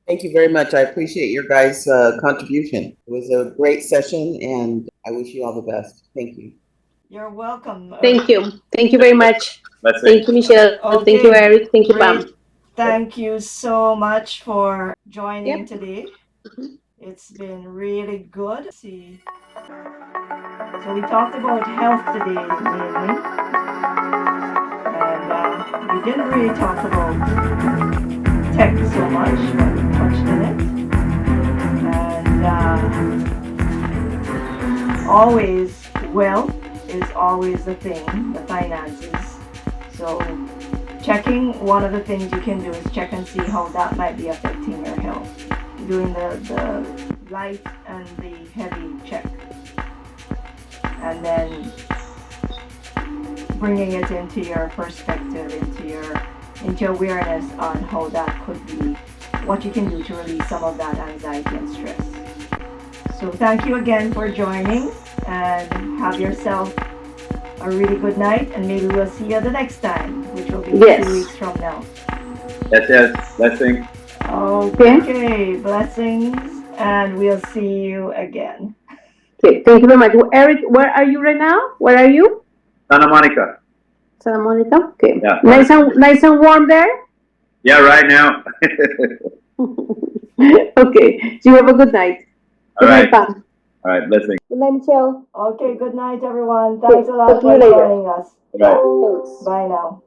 Thank you very much. I appreciate your guys' contribution. It was a great session, and I wish you all the best. Thank you. You're welcome. Thank you. Thank you very much. Let's Thank you, Michelle. Thank you, Eric. Thank you, great. Pam. Thank you so much for joining Yep. today. It's been really good. Let's see. So we talked about health today mainly. And we didn't really talk about tech so much, but we touched on it. And always, wealth is always the thing, the finances. So checking, one of the things you can do is check and see how that might be affecting your health. Doing the light and the heavy check. And then bringing it into your perspective, into your awareness on how that could be, what you can do to release some of that anxiety and stress. So thank you again for joining, and have yourself a really good night, and maybe we'll see you the next time, which will be 2 weeks from now. Yes. Blessing. Okay. Blessings, and we'll see you again. Okay. Thank you very much. Eric, where are you right now? Where are you? Santa Monica. Santa Monica. Okay. Yeah. Nice and warm there. Yeah, right now. Okay. So you have a good night. All right. Good night, Pam. All right, blessing. Good night, Michelle. Okay, good night, everyone. Thanks a lot Talk to you for later. joining us. All right. Thanks. Bye now.